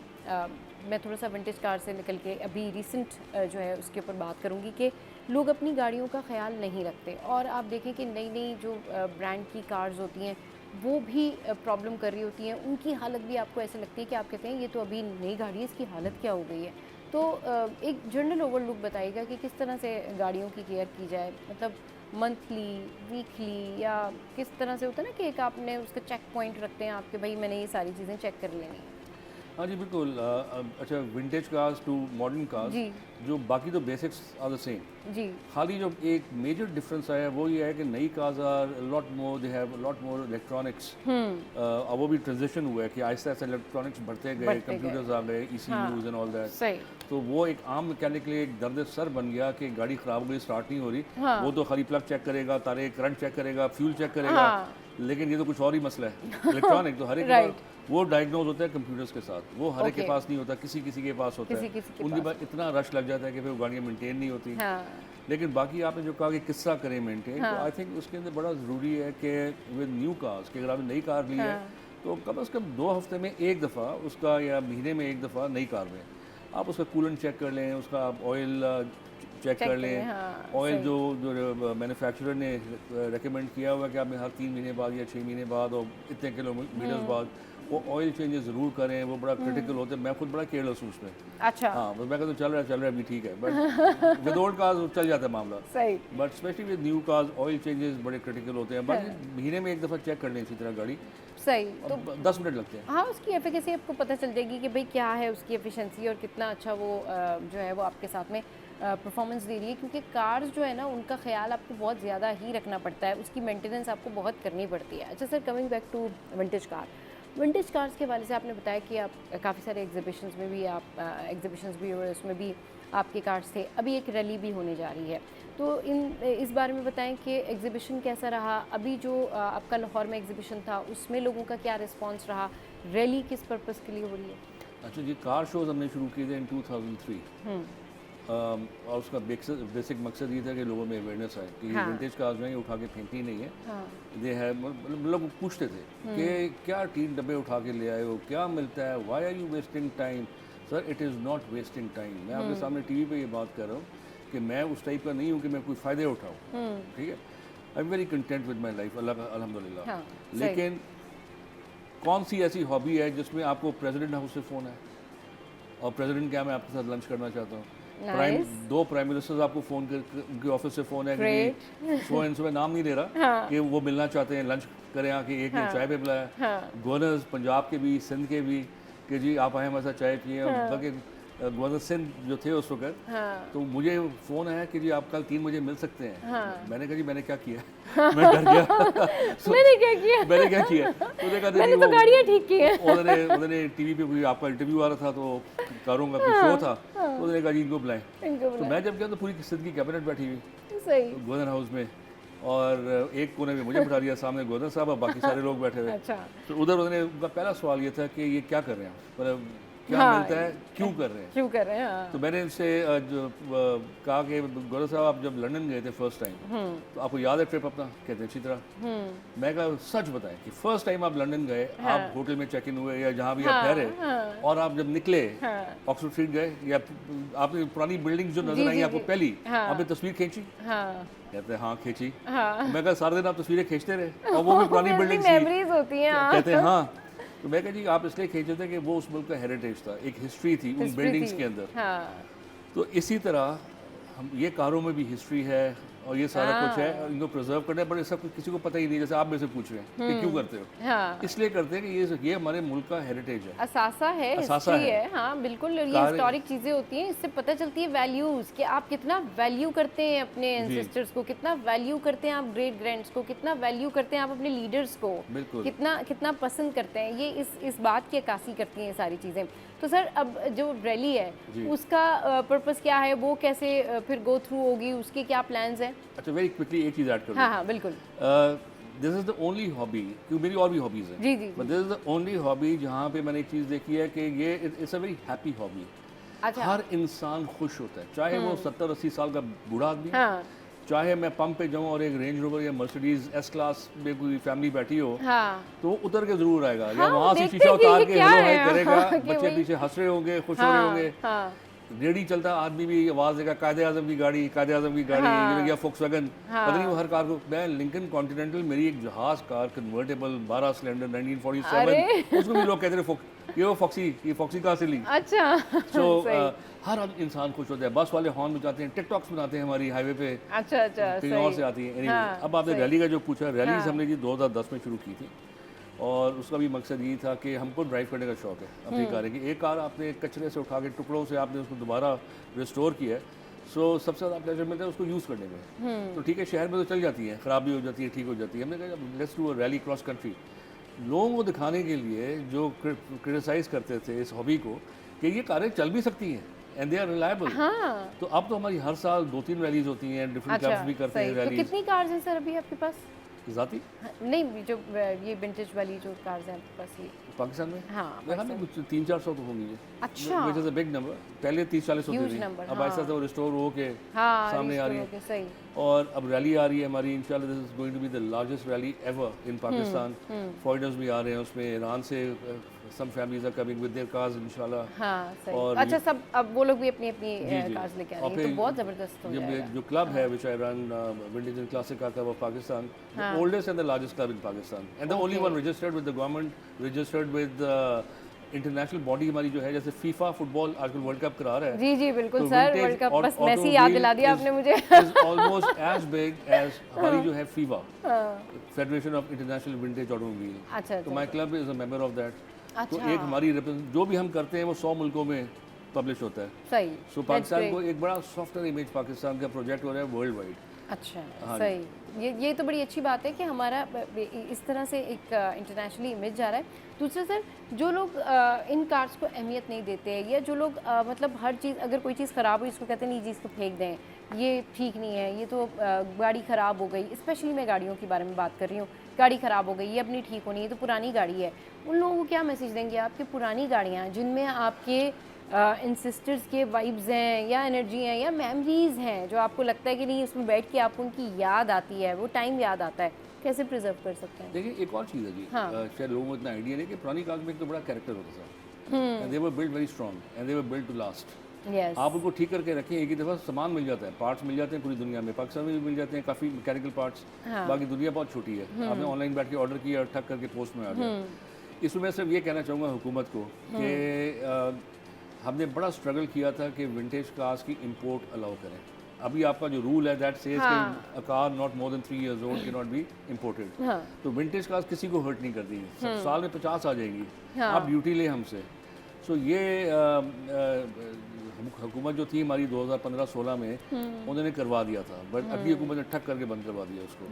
मैं थोड़ा सा विंटेज कार से निकल के अभी रिसेंट जो है उसके ऊपर बात करूँगी कि लोग अपनी गाड़ियों का ख्याल नहीं रखते। और आप देखें कि नई नई जो ब्रांड की कार्स होती हैं वो भी प्रॉब्लम कर रही होती हैं। उनकी हालत भी आपको ऐसे लगती है कि आप कहते हैं ये तो अभी नई गाड़ी है, इसकी हालत क्या हो गई है। तो एक जनरल ओवरलुक बताइएगा कि किस तरह से गाड़ियों की केयर की जाए, मतलब मंथली, वीकली, या किस तरह से होता है ना कि एक आपने उसका चेक पॉइंट रखते हैं आपके, भाई मैंने ये सारी चीज़ें चेक कर लेनी है। हाँ जी बिल्कुल। अच्छा, vintage cars to modern cars, जो बाकी तो बेसिक्स आर द सेम जी। खाली जो एक मेजर डिफरेंस आया वो ये है कि नई cars are lot more, they have lot more electronics. अब वो भी ट्रांजिशन हुआ है कि आहिस्ता आहिस्ता इलेक्ट्रॉनिक्स बढ़ते गए, कंप्यूटर्स आ गए, ECUs एंड ऑल दैट। तो वो एक आम मैकेनिक के लिए एक दर्द सर बन गया कि गाड़ी खराब हो गई, स्टार्ट नहीं हो रही। वो तो खाली प्लग चेक करेगा, तारे करंट चेक करेगा, फ्यूल चेक करेगा, लेकिन ये तो कुछ और ही मसला है। इलेक्ट्रॉनिक तो हर एक वो डायग्नोज होता है कंप्यूटर्स के साथ, वो हर एक के पास नहीं होता, किसी किसी के पास होता है। उनके पास इतना रश लग जाता है कि फिर गाड़ियाँ मेंटेन नहीं होती। लेकिन बाकी आपने जो कहा कि किस्सा करें मेंटेन, तो आई थिंक उसके अंदर बड़ा ज़रूरी है कि विद न्यू कार्स, कि अगर आपने नई कार ली है तो कम अज़ कम 2 हफ्ते में एक दफ़ा उसका, या महीने में एक दफ़ा नई कार में आप उसका कूलेंट चेक कर लें, उसका आप ऑयल चेक कर लें। ऑयल जो मैन्युफैक्चरर ने रेकमेंड किया हुआ है कि आपने हर 3 महीने बाद या 6 महीने बाद और इतने किलोमीटर्स बाद वो ऑयल चेंजेस ज़रूर करें। वो बड़ा क्रिटिकल होते हैं। मैं खुद बड़ा केयरलेस हूँ उसमें। अच्छा। हाँ, बस मैं कहता हूँ चल रहा है अभी ठीक है, बट विद ओल्ड कार्स चल जाता है मामला। सही। But specially with new cars oil changes बड़े क्रिटिकल होते हैं। बाकी महीने में एक दफ़ा चेक कर लें इसी तरह गाड़ी। सही। तो 10 मिनट लगते हैं। हाँ, उसकी एफिकेसी आपको पता चल जाएगी कि भाई क्या है उसकी एफिशिएंसी और कितना अच्छा वो जो है वो आपके साथ में परफॉर्मेंस दे रही है। क्योंकि कार्स जो है ना, उनका ख्याल आपको बहुत ज़्यादा ही रखना पड़ता है, उसकी मेंटेनेंस आपको बहुत करनी पड़ती है। अच्छा sir, coming back to vintage car, vintage cars के वाले से आपने बताया कि आप काफ़ी सारे एग्जीबिशंस में भी आप एग्जीबिशंस भी हुए, उसमें भी आपके कार्स थे। अभी एक रैली भी होने जा रही है, तो इस बारे में बताएं कि एग्जीबिशन कैसा रहा। अभी जो आपका लाहौर में एग्जीबिशन था उसमें लोगों का क्या रिस्पांस रहा, रैली किस पर्पस के लिए हो रही है? अच्छा जी, कार शोज़ हमने शुरू किए थे इन 2003। और उसका बेसिक मकसद ये था कि लोगों में अवेयरनेस आए कि विंटेज कार्स जो है ये उठा के फेंकती नहीं है। दे है मतलब पूछते थे कि क्या 3 डब्बे उठा के ले आए हो, क्या मिलता है, why are you wasting time. Sir it is not wasting time. मैं आपके सामने टीवी पे ये बात कर रहा हूँ कि मैं उस टाइप का नहीं हूँ कि मैं कोई फ़ायदे उठाऊँ, ठीक है। I am very content with my life, Allah का अल्हम्दुलिल्लाह। लेकिन कौन सी ऐसी हॉबी है जिसमें आपको प्रेसिडेंट हाउस से फ़ोन है और प्रेसिडेंट क्या मैं आपके साथ लंच करना चाहता हूँ। दो प्राइम मिनिस्टर्स आपको फ़ोन कर उनके ऑफिस से फ़ोन है कि सो एंड सो, मैं नाम नहीं दे रहा कि वो मिलना चाहते हैं, लंच करें आके, एक ने चाय पे बुलाया। गवर्नर्स पंजाब के भी, सिंध के भी कि जी आप आए हमारे साथ चाय पिए। बल्कि गवर्नर सिंध जो थे उस वक्त, तो मुझे फ़ोन आया कि जी आप कल 3 बजे मिल सकते हैं। मैंने कहा जी मैंने क्या किया मैं डर गया मैंने क्या किया तो देखा मैंने तो गाड़ियाँ ठीक की हैं। उन्होंने टीवी पे कोई आपका इंटरव्यू आ रहा था तो कारों का कोई शो था, तो उन्होंने कहा जी इनको बुलाएं। तो मैं जब गया तो पूरी सिंध की कैबिनेट बैठी हुई गवर्नर हाउस में, और एक कोने में मुझे बिठा दिया, सामने गवर्नर साहब और बाकी सारे लोग बैठे हुए। तो उधर उन्होंने उनका पहला सवाल ये था कि ये क्या कर रहे हैं, मतलब क्या मिलता है, क्यों कर रहे हैं। तो मैंने उनसे कहा कि गौरव साहब आप जब लंदन गए थे फर्स्ट टाइम तो आपको याद है ट्रिप अपना? कहते हैं अच्छी तरह। मैं कहा सच बताएं कि फर्स्ट टाइम आप लंदन गए, आप होटल में चेक इन हुए या जहाँ भी आप ठहरे, और आप जब निकले ऑक्सफोर्ड स्ट्रीट गए या आपने पुरानी बिल्डिंग जो नजर आई आपको पहली, आपने तस्वीर खींची? कहते हैं हाँ खींची। मैं कहा सारे दिन आप तस्वीरें खींचते रहे और वो भी पुरानी बिल्डिंग कहते हैं हाँ। तो मैं कहा जी आप इसलिए खींचे थे कि वो उस मुल्क का हेरिटेज था, एक हिस्ट्री थी उन बिल्डिंग्स के अंदर। तो इसी तरह हम ये कारों में भी हिस्ट्री है और ये सारा कुछ है, और इनको प्रिजर्व करना है, बट इसका किसी को पता ही नहीं। जैसे आप मेरे से पूछ रहे हैं कि क्यों करते हो, इसलिए करते हैं कि ये हमारे मुल्क का हेरिटेज है, असासा है, हिस्ट्री है। हाँ बिल्कुल, ये हिस्टोरिक चीजें होती हैं, इससे पता चलती है वैल्यूज कि आप कितना वैल्यू करते हैं अपने एंसेस्टर्स को, कितना वैल्यू करते हैं आप ग्रेट ग्रैंड्स को, कितना वैल्यू करते हैं आप अपने लीडर्स को, कितना पसंद करते हैं। ये इस बात की अक्कासी करती हैं सारी चीजें। तो सर अब जो रैली है उसका पर्पस क्या है, वो कैसे फिर गो थ्रू होगी, उसके क्या प्लान्स हैं? अच्छा वेरी क्विकली एक चीज़ ऐड कर दूं। हाँ बिल्कुल। This is the only hobby, क्योंकि मेरी और भी हॉबीज़ हैं जी, but this is the only hobby जहाँ पे मैंने एक चीज़ देखी है कि ये it's a very happy hobby. हर इंसान खुश होता है, चाहे वो 70-80 साल का बूढ़ा आदमी, चाहे मैं पंप पे जाऊँ और एक रेंज रोवर या मर्सिडीज एस क्लास में कोई फैमिली बैठी हो, तो उतर के जरूर आएगा, या वहाँ से शीशा उतार के हेलो हाय करेगा, बच्चे पीछे हंस रहे होंगे, खुश हो रहे होंगे। रेडी चलता आदमी भी आवाज देगा कायदे आजम की गाड़ी, कायदे आजम की गाड़ी, या फोक्सवैगन, पता नहीं वो हर कार को। मैं लिंकन कॉन्टिनेंटल, मेरी एक जहाज कार कन्वर्टेबल 12 सिलेंडर 1947, उसको भी लोग कहते थे ये फॉक्सी कार से ली। अच्छा। सो हर इंसान खुश होता है, बस वाले हॉर्न बजाते हैं, टिकटॉक्स बनाते हैं हमारी हाईवे पे। अच्छा कहीं और से आती है। अब आपने रैली का जो पूछा, रैलीज हमने जी 2010 में शुरू की थी, और उसका भी मकसद ये था कि हमको ड्राइव करने का शौक है अपनी कारें की। एक कार आपने कचरे से उठा के टुकड़ों से आपने उसको दोबारा रिस्टोर किया है, सो सबसे ज़्यादा प्लेजर मिलता है उसको यूज़ करने में। तो ठीक है, शहर में तो चल जाती है, ख़राब भी हो जाती है, ठीक हो जाती है। हमने कहा let's do a rally cross country, लोगों को दिखाने के लिए जो क्रिटिसाइज़ करते थे इस हॉबी को कि ये कारें चल भी सकती हैं एंड दे आर रिलायबल। तो अब तो हमारी हर साल 2-3 रैलीज होती हैं, डिफरेंट क्लब्स भी करते हैं रैलीज। कितनी कार्स हैं सर अभी आपके पास? जाती नहीं, जो ये विंटेज वाली जो कार्स हैं आपके पास, ये पाकिस्तान में? हाँ, कुछ 300-400 तो होंगी। अच्छा, which is a big number। पहले 30-40 होती थी, अब ऐसा तो रिस्टोर हो के सामने आ रही है। सही। और अब रैली आ रही है हमारी, इंशाल्लाह this is going to be the largest rally ever in Pakistan. Foreigners भी आ रहे हैं उसमें, ईरान से some families are coming with their cars इंशाल्लाह। हाँ, सही। और अच्छा, सब अब वो लोग भी अपनी कार्स लेके आ रहे हैं, तो बहुत जबरदस्त हो जाएगा। जो क्लब है which I run, vintage and classic car club of Pakistan, the oldest and the largest club in Pakistan and the only one registered with the government, registered with international body हमारी जो है, जैसे फीफा फुटबॉल आजकल वर्ल्ड कप करा रहा है। जी जी बिल्कुल सर, वर्ल्ड कप बस मेसी याद दिला दिया आपने मुझे। ऑलमोस्ट एज बिग एज हमारी जो है FIFA, federation of international vintage automobile. अच्छा, तो my club is a member of that. तो एक हमारी जो भी हम करते हैं वो 100 मुल्कों में पब्लिश होता है। सही। सो पाकिस्तान को एक बड़ा सॉफ्टवेयर इमेज पाकिस्तान का प्रोजेक्ट हो रहा है वर्ल्ड वाइड। अच्छा, सही। ये तो बड़ी अच्छी बात है कि हमारा इस तरह से एक इंटरनेशनली इमेज जा रहा है। दूसरा सर, जो लोग इन कार्स को अहमियत नहीं देते, या जो लोग मतलब हर चीज़, अगर कोई चीज़ ख़राब हुई इसको कहते हैं नहीं जी इसको फेंक दें, ये ठीक नहीं है, ये तो गाड़ी ख़राब हो गई, स्पेशली मैं गाड़ियों के बारे में बात कर रही हूँ, गाड़ी ख़राब हो गई, ये अपनी ठीक होनी है, तो पुरानी गाड़ी है, उन लोगों को क्या मैसेज देंगे आप कि पुरानी गाड़ियाँ जिनमें आपके इन सिस्टर्स के वाइब्स हैं या एनर्जी हैं या मेमोरीज हैं जो आपको लगता है कि नहीं उसमें बैठ के आपको उनकी याद आती है, वो टाइम याद आता है, कैसे प्रिजर्व कर सकते हैं? देखिए एक और चीज़ है जी, हाँ। शायद लोगों को इतना आइडिया नहीं कि पुरानी कार में एक तो बड़ा कैरेक्टर होता था, and they were built very strong and they were built to last. Yes आप उनको ठीक करके रखें, एक ही दफ़ा सामान मिल जाता है, पार्ट्स मिल जाते हैं पूरी दुनिया में, पाकिस्तान में भी मिल जाते हैं काफ़ी मैकेनिकल पार्ट्स। बाकी दुनिया बहुत छोटी है, आपने ऑनलाइन बैठ के ऑर्डर किया और ठक करके पोस्ट में आ गया। इसमें मैं सिर्फ ये कहना चाहूँगा हुकूमत को कि हमने बड़ा स्ट्रगल किया था कि विंटेज कार्स की इंपोर्ट अलाउ करें। अभी आपका जो रूल है दैट सेज कि a car not more than 3 years old can not be imported. तो विंटेज कार्स किसी को हर्ट नहीं करती, साल में 50 आ जाएंगी, आप ड्यूटी लें हमसे। सो ये हुकूमत जो थी हमारी 2015-16 में उन्होंने करवा दिया था, बट अगली हुकूमत ने ठक करके बंद करवा दिया उसको।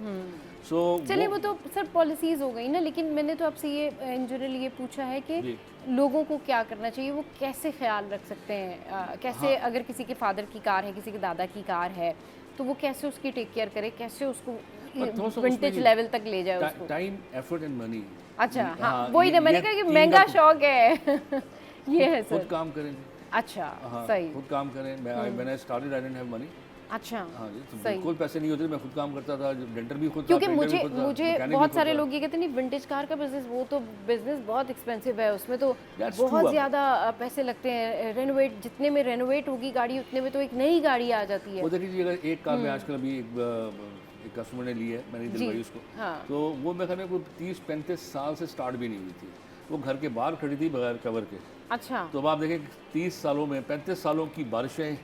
सो चलिए वो तो सर पॉलिसीज हो गई ना, लेकिन मैंने तो आपसे ये इन जनरल ये पूछा है कि लोगों को क्या करना चाहिए, वो कैसे ख्याल रख सकते हैं, कैसे अगर किसी के फादर की कार है, किसी के दादा की कार है, तो वो कैसे उसकी टेक केयर करे, कैसे उसको विंटेज लेवल तक ले जाए उसको? Time, effort and money. अच्छा हाँ, वही ना मैंने कहा कि महंगा शौक है ये है सर। खुद काम करें। अच्छा सही, खुद काम करें। मैंने started I didn't have money. अच्छा हाँ जी, तो बिल्कुल पैसे नहीं होते, मैं खुद काम करता था, डेंटर भी खुद था, क्योंकि पेंटर भी मुझे खुद था, मुझे मैकेनिक भी बहुत खुद सारे था। लोग ये कहते हैं नहीं विंटेज कार का बिजनेस, वो तो बिजनेस बहुत एक्सपेंसिव है, उसमें तो That's बहुत true, ज़्यादा पैसे लगते हैं, रेनोवेट जितने में रेनोवेट होगी गाड़ी उतने में तो एक नई गाड़ी आ जाती है। वो देखिए अगर एक कार में आजकल अभी एक कस्टमर ने ली है, मैंने दिलवाई उसको, तो वो मैं कहने को 30-35 साल से स्टार्ट भी नहीं हुई थी, वो घर के बाहर खड़ी थी बगैर कवर के। अच्छा तो अब आप देखें 30 सालों में 35 सालों की बारिशें,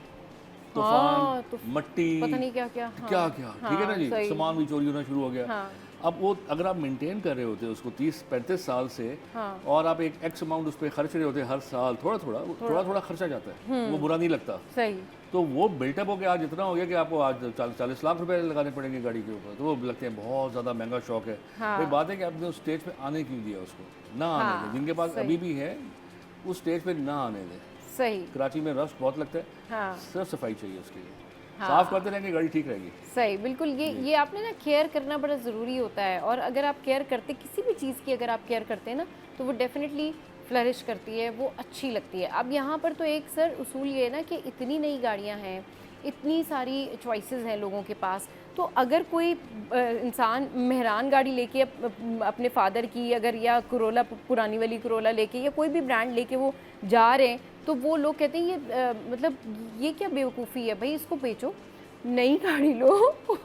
तूफान, मट्टी, पता नहीं क्या क्या क्या क्या, ठीक है ना जी, सामान भी चोरी होना शुरू हो गया। अब वो अगर आप मेंटेन कर रहे होते उसको 30-35 साल से, और आप एक एक्स अमाउंट उस पर खर्च रहे होते हर साल, थोड़ा थोड़ा खर्चा जाता है, वो बुरा नहीं लगता। सही, तो वो बिल्टअप हो गया आज इतना हो गया कि आपको आज 40 लाख रुपए लगाने पड़ेंगे गाड़ी के ऊपर, तो वो लगते हैं बहुत ज़्यादा महंगा शौक है। भाई बात है कि आपने उस स्टेज पे आने क्यों दिया उसको, ना आने दें, जिनके पास अभी भी है उस स्टेज पे ना आने दें। सही, कराची में रश बहुत लगता है, हाँ सिर्फ सफाई चाहिए उसके लिए, साफ करते रहेंगे गाड़ी ठीक रहेगी। सही, बिल्कुल ये आपने ना केयर करना बड़ा ज़रूरी होता है, और अगर आप केयर करते किसी भी चीज़ की अगर आप केयर करते हैं ना तो वो डेफिनेटली फ्लरिश करती है, वो अच्छी लगती है। अब यहाँ पर तो एक सर उसूल ये है ना कि इतनी नई गाड़ियाँ हैं, इतनी सारी चॉइसेस हैं लोगों के पास, तो अगर कोई इंसान मेहरान गाड़ी लेके अपने फादर की अगर या करोला पुरानी वाली करोला लेके या कोई भी ब्रांड लेके वो जा रहे हैं, तो वो लोग कहते हैं ये मतलब ये क्या बेवकूफ़ी है भाई, इसको बेचो, नई गाड़ी लो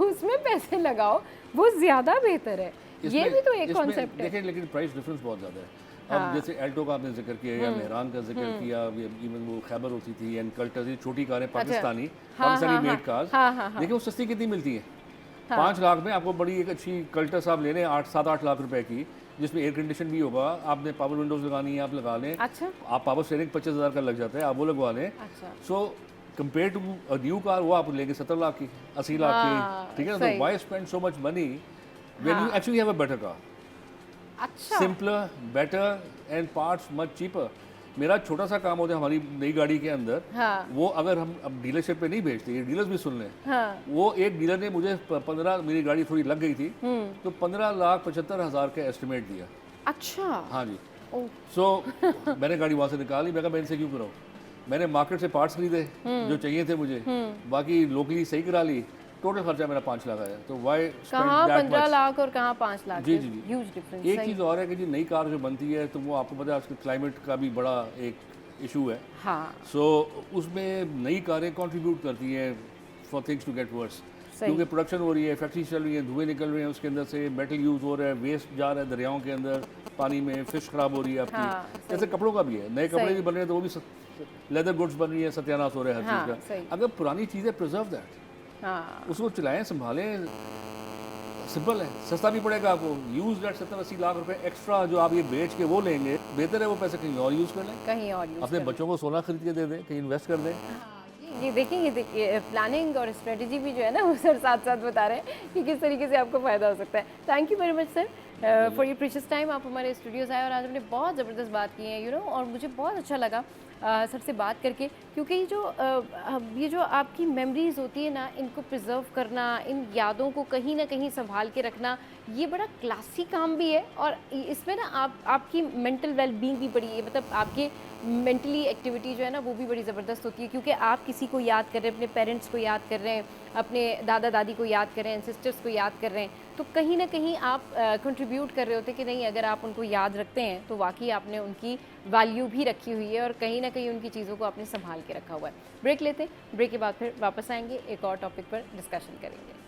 उसमें पैसे लगाओ, वो ज़्यादा बेहतर है। ये भी तो एक कॉन्सेप्ट है। देखिए लेकिन प्राइस डिफरेंस बहुत ज़्यादा है। अब जैसे एल्टो का आपने जिक्र किया या मेहरान का जिक्र किया, इवन वो खैबर होती थी, एनकल्टर, ये छोटी कारें पाकिस्तानी मेड कार्स, देखिए वो सस्ती कितनी मिलती है, 5 लाख में आपको बड़ी एक अच्छी कल्टर साहब ले लें 7-8 लाख रुपए की, जिसमें एयर कंडीशन भी होगा, आपने पावर विंडोज लगानी है आप लगा लें। अच्छा, आप पावर स्टीयरिंग 25,000 का लग जाता है, आप वो लगवा लें। अच्छा, so compare to a new car वो आप लेंगे 70 लाख की, 80 लाख की, ठीक है ना। तो why spend so much money when you actually have a better car, अच्छा, simpler, better and parts much cheaper. मेरा छोटा सा काम होता है हमारी नई गाड़ी के अंदर, वो अगर हम अब डीलरशिप पे नहीं भेजते, ये डीलर्स भी सुन लें, वो एक डीलर ने मुझे 15, मेरी गाड़ी थोड़ी लग गई थी, तो 15,75,000 का एस्टिमेट दिया। अच्छा, हाँ जी। सो मैंने गाड़ी वहाँ से निकाली, मैं कहा मैं इनसे क्यों कराऊँ, मैंने मार्केट से पार्ट्स खरीदे जो चाहिए थे मुझे, बाकी लोकली सही करा ली, टोटल खर्चा मेरा 5 लाख आया। तो वाई कहाँ 15 लाख और कहाँ 5 लाख, जी जी जी, ह्यूज डिफरेंस। एक चीज़ और है कि जी नई कार जो बनती है तो वो आपको पता है आजकल क्लाइमेट का भी बड़ा एक इशू है। हाँ, सो उसमें नई कारें कंट्रीब्यूट करती हैं for things to get worse, क्योंकि प्रोडक्शन हो रही है, फैक्ट्री चल रही है, धुएं निकल रहे हैं उसके अंदर से, मेटल यूज़ हो रहा है, वेस्ट जा रहा है दरियाओं के अंदर, पानी में फिश खराब हो रही है आपकी। जैसे कपड़ों का भी है, नए कपड़े भी बन रहे हैं तो वो भी लेदर गुड्स बन रही है, सत्यानाश हो रहा है हर चीज़ का। अगर पुरानी चीज़ें प्रिजर्व दैट, उसको चलाएं, संभालें, सिंपल है, सस्ता भी पड़ेगा आपको। यूज दैट 70-80 लाख रुपए एक्स्ट्रा जो आप ये बेच के वो लेंगे, बेहतर है वो पैसे कहीं और यूज़ कर लें, कहीं और यूज अपने बच्चों को सोना खरीद के दे दें, कहीं इन्वेस्ट कर दें। ये देखिए प्लानिंग और स्ट्रेटजी भी जो है ना वो सर साथ साथ बता रहे हैं कि किस तरीके से आपको फ़ायदा हो सकता है। Thank you very much sir for your precious time. आप हमारे स्टूडियोज़ आए और आज हमने बहुत ज़बरदस्त बात की है, यू नो, और मुझे बहुत अच्छा लगा सर से बात करके, क्योंकि ये जो आपकी मेमोरीज़ होती है ना, इनको प्रिजर्व करना, इन यादों को कहीं ना कहीं संभाल के रखना, ये बड़ा क्लासी काम भी है और इसमें ना आपकी मेंटल वेलबींग भी बड़ी है, मतलब आपके मेंटली एक्टिविटी जो है ना वो भी बड़ी ज़बरदस्त होती है, क्योंकि आप किसी को याद कर रहे हैं, अपने पेरेंट्स को याद कर रहे हैं, अपने दादा दादी को याद कर रहे हैं, सिस्टर्स को याद कर रहे हैं, तो कहीं ना कहीं आप कंट्रीब्यूट कर रहे होते हैं कि नहीं, अगर आप उनको याद रखते हैं तो वाकई आपने उनकी वैल्यू भी रखी हुई है और कहीं ना कहीं उनकी चीज़ों को आपने संभाल के रखा हुआ है। ब्रेक लेते हैं, ब्रेक के बाद फिर वापस आएंगे, एक और टॉपिक पर डिस्कशन करेंगे।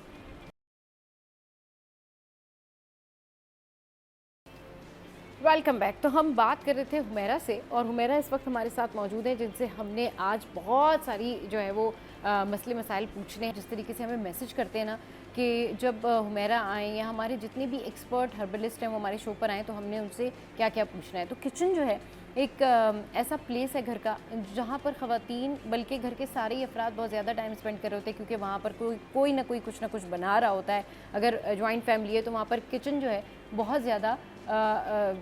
Welcome back. तो हम बात कर रहे थे हुमैरा से, और हुमैरा इस वक्त हमारे साथ मौजूद है, जिनसे हमने आज बहुत सारी जो है वो मसले मसाइल पूछने हैं। जिस तरीके से हमें मैसेज करते हैं ना कि जब हुमैरा आएँ या हमारे जितने भी एक्सपर्ट हर्बलिस्ट हैं वो हमारे शो पर आएँ तो हमने उनसे क्या क्या पूछना है। तो किचन जो है एक ऐसा प्लेस है घर का जहाँ पर ख़वातीन, बल्कि घर के सारे ही अफराद बहुत ज़्यादा टाइम स्पेंड कर रहे होते हैं, क्योंकि वहाँ पर कोई ना कोई कुछ ना कुछ बना रहा होता है। अगर जॉइंट फैमिली है तो वहाँ पर किचन जो है बहुत ज़्यादा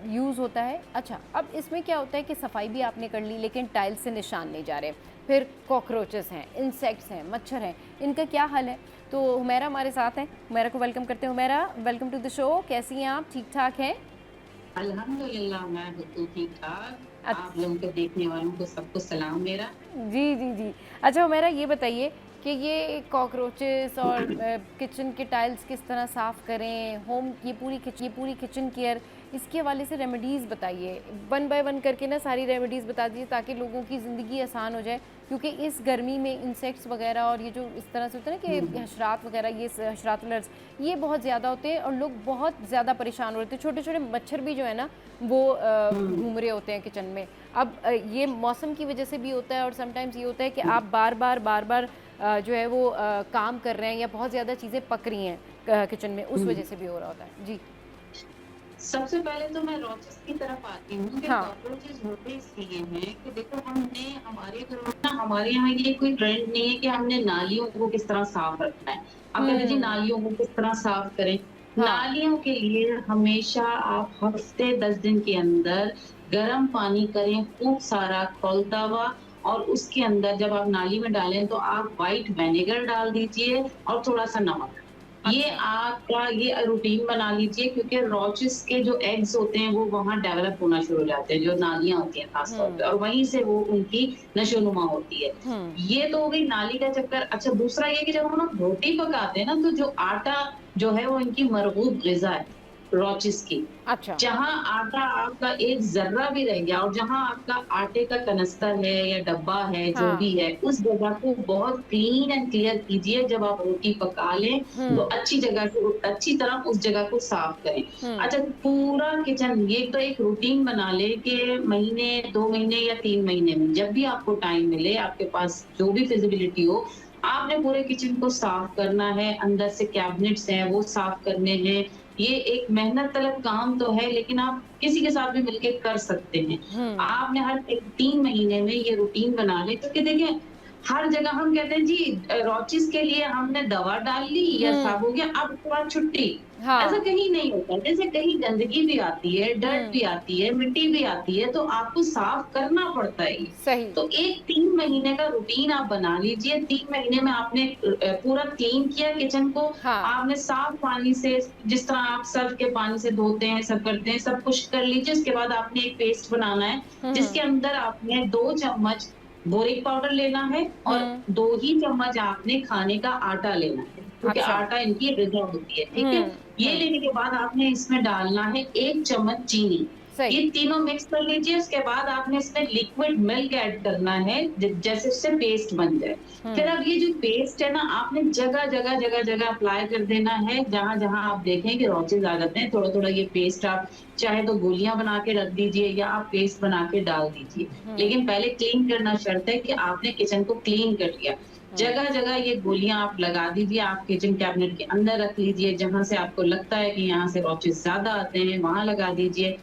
यूज़ होता है। अच्छा, अब इसमें क्या होता है कि सफाई भी आपने कर ली लेकिन टाइल्स से निशान नहीं जा रहे, फिर कॉकरोचेस हैं, इंसेक्ट्स हैं, मच्छर हैं, इनका क्या हाल है? तो हुमैरा हमारे साथ हैं, हुमैरा को वेलकम करते हैं। Humaira, welcome to the show. कैसी हैं आप? ठीक ठाक हैं? अल्हम्दुलिल्लाह, मैं बिल्कुल ठीक ठाक। आप लोगों के देखने वालों को सबको सलाम मेरा। जी जी जी। अच्छा हुमैरा, ये बताइए कि ये कॉकरोचेस और किचन के टाइल्स किस तरह साफ़ करें, ये पूरी किचन केयर, इसके हवाले से रेमेडीज़ बताइए, वन बाय वन करके ना सारी रेमेडीज़ बता दीजिए ताकि लोगों की ज़िंदगी आसान हो जाए, क्योंकि इस गर्मी में इंसेक्ट्स वगैरह और ये जो इस तरह से होता है ना कि हशरात वगैरह, ये हशरात अलर्ट्स ये बहुत ज़्यादा होते हैं और लोग बहुत ज़्यादा परेशान हो रहे थे। छोटे छोटे मच्छर भी जो है ना वो घूम रहे होते हैं किचन में। अब ये मौसम की वजह से भी होता है और समटाइम्स ये होता है कि आप बार बार जो है वो काम कर रहे हैं या बहुत ज़्यादा चीज़ें पक रही हैं किचन में, उस वजह से भी हो रहा होता है। जी। सबसे पहले तो मैं रोचेस की तरफ आती हूँ कि हाँ। कॉकरोचेस होते इसलिए हैं कि देखो, हमने हमारे घर में ना, हमारे यहाँ ये कोई ट्रेंड नहीं है कि हमने नालियों को किस तरह साफ रखना है। आप कहते जी नालियों को किस तरह साफ करें। हाँ। नालियों के लिए हमेशा आप हफ्ते 10 दिन के अंदर गर्म पानी करें, खूब सारा खौलता हुआ, और उसके अंदर जब आप नाली में डालें तो आप व्हाइट विनेगर डाल दीजिए और थोड़ा सा नमक। ये आपका ये रूटीन बना लीजिए, क्योंकि रोचेस के जो एग्स होते हैं वो वहाँ डेवलप होना शुरू हो जाते हैं, जो नालियां होती हैं खास तौर पे, और वहीं से वो उनकी नशोनुमा होती है। ये तो हो गई नाली का चक्कर। अच्छा, दूसरा ये कि जब हम लोग रोटी पकाते हैं ना, तो जो आटा जो है वो इनकी मरगूब ग़िज़ा है रोचेस की। अच्छा। जहाँ आटा आपका एक जर्रा भी रह गया और जहाँ आपका आटे का कनस्तर है या डब्बा है, जो भी है, उस जगह को बहुत क्लीन एंड क्लियर कीजिए। जब आप रोटी पका लें तो अच्छी तरह उस जगह को साफ करें। अच्छा, पूरा किचन, ये तो एक रूटीन बना ले कि महीने, 2 महीने या 3 महीने में जब भी आपको टाइम मिले, आपके पास जो भी फिजिबिलिटी हो, आपने पूरे किचन को साफ करना है। अंदर से कैबिनेट्स हैं वो साफ करने हैं। ये एक मेहनत तलब काम तो है, लेकिन आप किसी के साथ भी मिलके कर सकते हैं। आपने हर 3 महीने में ये रूटीन बना ले, क्योंकि देखिए हर जगह हम कहते हैं जी रोचेस के लिए हमने दवा डाल ली या साफ हो गया, अब उसके बाद छुट्टी। ऐसा कहीं नहीं होता। जैसे कहीं गंदगी भी आती है, डर्ट भी आती है, मिट्टी भी आती है, तो आपको साफ करना पड़ता है। सही। तो एक 3 महीने का रूटीन आप बना लीजिए। 3 महीने में आपने पूरा क्लीन किया किचन को। आपने साफ पानी से, जिस तरह आप सर्फ के पानी से धोते हैं, सब करते हैं, सब कुछ कर लीजिए। उसके बाद आपने एक पेस्ट बनाना है जिसके अंदर आपने 2 चम्मच बोरिक पाउडर लेना है और 2 ही चम्मच आपने खाने का आटा लेना है, क्योंकि आटा इनकी ग़िज़ा होती है। ठीक है। ये लेने के बाद आपने इसमें डालना है 1 चम्मच चीनी। ये तीनों मिक्स कर लीजिए। उसके बाद आपने इसमें लिक्विड मिल्क ऐड करना है, जैसे उससे पेस्ट बन जाए। फिर अब ये जो पेस्ट है ना, आपने जगह अप्लाई कर देना है, जहां आप देखें कि रोचेस आ जाते हैं। थोड़ा थोड़ा ये पेस्ट आप चाहे तो गोलियां बना के रख दीजिए या आप पेस्ट बना के डाल दीजिए, लेकिन पहले क्लीन करना शर्त है कि आपने किचन को क्लीन कर लिया। जगह जगह ये गोलियां आप लगा दीजिए। आप किचन कैबिनेट के अंदर रख लीजिए, जहां से आपको लगता है कि यहाँ से रोचेस ज्यादा आते हैं वहां लगा दीजिए।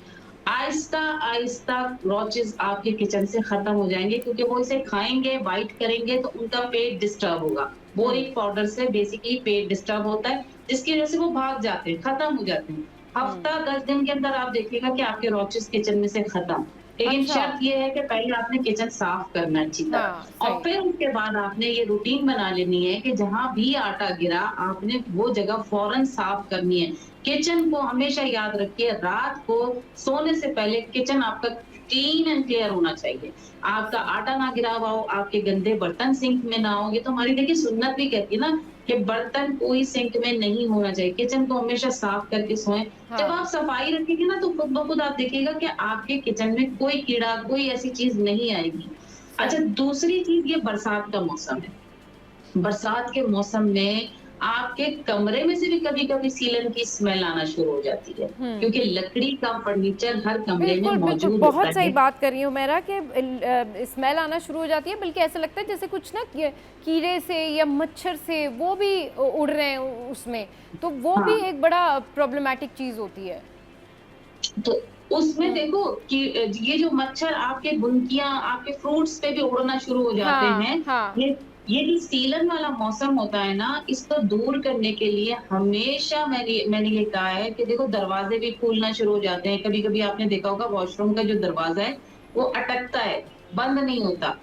आहिस्ता आहिस्ता रोचेस आपके किचन से खत्म हो जाएंगे, क्योंकि वो इसे खाएंगे, बाइट करेंगे तो उनका पेट डिस्टर्ब होगा। बोरिक पाउडर से बेसिकली पेट डिस्टर्ब होता है, जिसकी वजह से वो भाग जाते हैं, खत्म हो जाते हैं। हफ्ता 10 दिन के अंदर आप देखिएगा कि आपके रोचेस किचन में से खत्म। लेकिन शर्त ये है कि पहले आपने किचन साफ करना अच्छी तरह, और फिर उसके बाद आपने ये रूटीन बना लेनी है कि जहां भी आटा गिरा आपने वो जगह फौरन साफ करनी है। किचन को हमेशा याद रखिए, रात को सोने से पहले किचन आपका क्लीन एंड क्लियर होना चाहिए। आपका आटा ना गिरा हुआ हो, आपके गंदे बर्तन सिंक में ना हो। ये तो हमारी देखिए सुन्नत भी कहती है ना कि बर्तन कोई सिंक में नहीं होना चाहिए। किचन को हमेशा साफ करके सोएं। जब आप सफाई रखेंगे ना तो खुद ब खुद आप देखिएगा कि आपके किचन में कोई कीड़ा, कोई ऐसी चीज नहीं आएगी। अच्छा, दूसरी चीज ये बरसात का मौसम है। बरसात के मौसम में आपके कमरे में से भी कभी-कभी सीलन की स्मेल आना शुरू हो जाती है, क्योंकि लकड़ी का फर्नीचर हर कमरे में बिल्कुल बिल्कुल, मौजूद बहुत होता सही है। बात कर रही हूँ मेरा कि स्मेल आना शुरू हो जाती है, बल्कि ऐसा लगता है जैसे कुछ ना कीड़े से या मच्छर से वो भी उड़ रहे हैं उसमें, तो वो भी हाँ। एक बड़ा प्रॉब्लमेटिक चीज होती है। तो उसमें देखो कि ये जो मच्छर आपके बुनकियां, आपके फ्रूट्स पे भी उड़ना शुरू हो जाते हाँ हैं। हाँ। ये जो सीलन वाला मौसम होता है ना, इसको दूर करने के लिए हमेशा मैंने ये कहा है कि देखो दरवाजे भी खुलना शुरू हो जाते हैं। कभी-कभी आपने देखा होगा वॉशरूम का जो दरवाजा है वो अटकता है, बंद नहीं होता।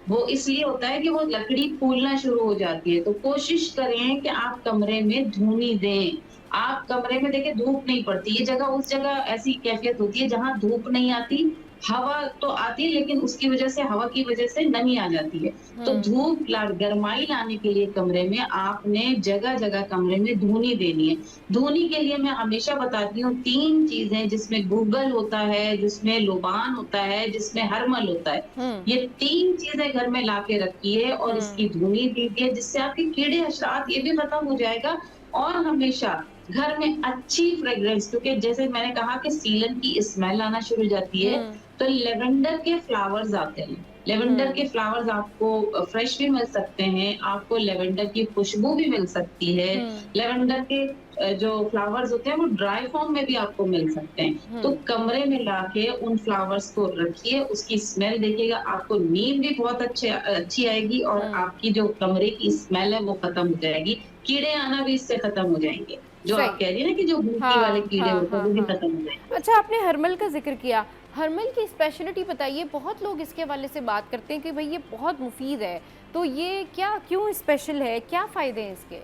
वो इसलिए होता है कि वो लकड़ी फूलना शुरू हो जाती है। तो कोशिश करें कि आप कमरे में धूनी दें। आप कमरे में देखिए धूप नहीं पड़ती, ये जगह उस जगह ऐसी कैफियत होती है जहाँ धूप नहीं आती, हवा तो आती है लेकिन उसकी वजह से, हवा की वजह से नमी आ जाती है। तो धूप गर्माई लाने के लिए कमरे में आपने जगह-जगह कमरे में धूनी देनी है। धूनी के लिए मैं हमेशा बताती हूँ 3 चीजें, जिसमें गूगल होता है, जिसमें लोबान होता है, जिसमें हरमल होता है। ये 3 चीजें घर में लाके रखिए और इसकी धूनी दीजिए, जिससे आपके कीड़े हशरात ये भी खत्म हो जाएगा। और हमेशा घर में अच्छी फ्रेग्रेंस, क्योंकि जैसे मैंने कहा कि सीलन की स्मेल आना शुरू हो जाती है, तो लेवेंडर के फ्लावर्स आते हैं। लेवेंडर के फ्लावर्स आपको फ्रेश भी मिल सकते हैं, आपको लेवेंडर की खुशबू भी मिल सकती है। लेवेंडर के जो फ्लावर्स होते हैं वो ड्राई फॉर्म में भी आपको मिल सकते हैं। तो कमरे में लाके उन फ्लावर्स को रखिए, उसकी स्मेल देखिएगा, आपको नींद भी बहुत अच्छी आएगी और आपकी जो कमरे की स्मेल है वो खत्म हो जाएगी। कीड़े आना भी इससे खत्म हो जाएंगे। जो आप कह रही है ना कि जो भूखी वाले कीड़े होते हैं वो भी खत्म हो जाएंगे। अच्छा, आपने हरमल का जिक्र किया, हरमल की स्पेशलिटी बताइए। बहुत लोग इसके हवाले से बात करते हैं कि भाई ये बहुत मुफीद है, तो ये क्यों स्पेशल है, क्या फायदे हैं इसके?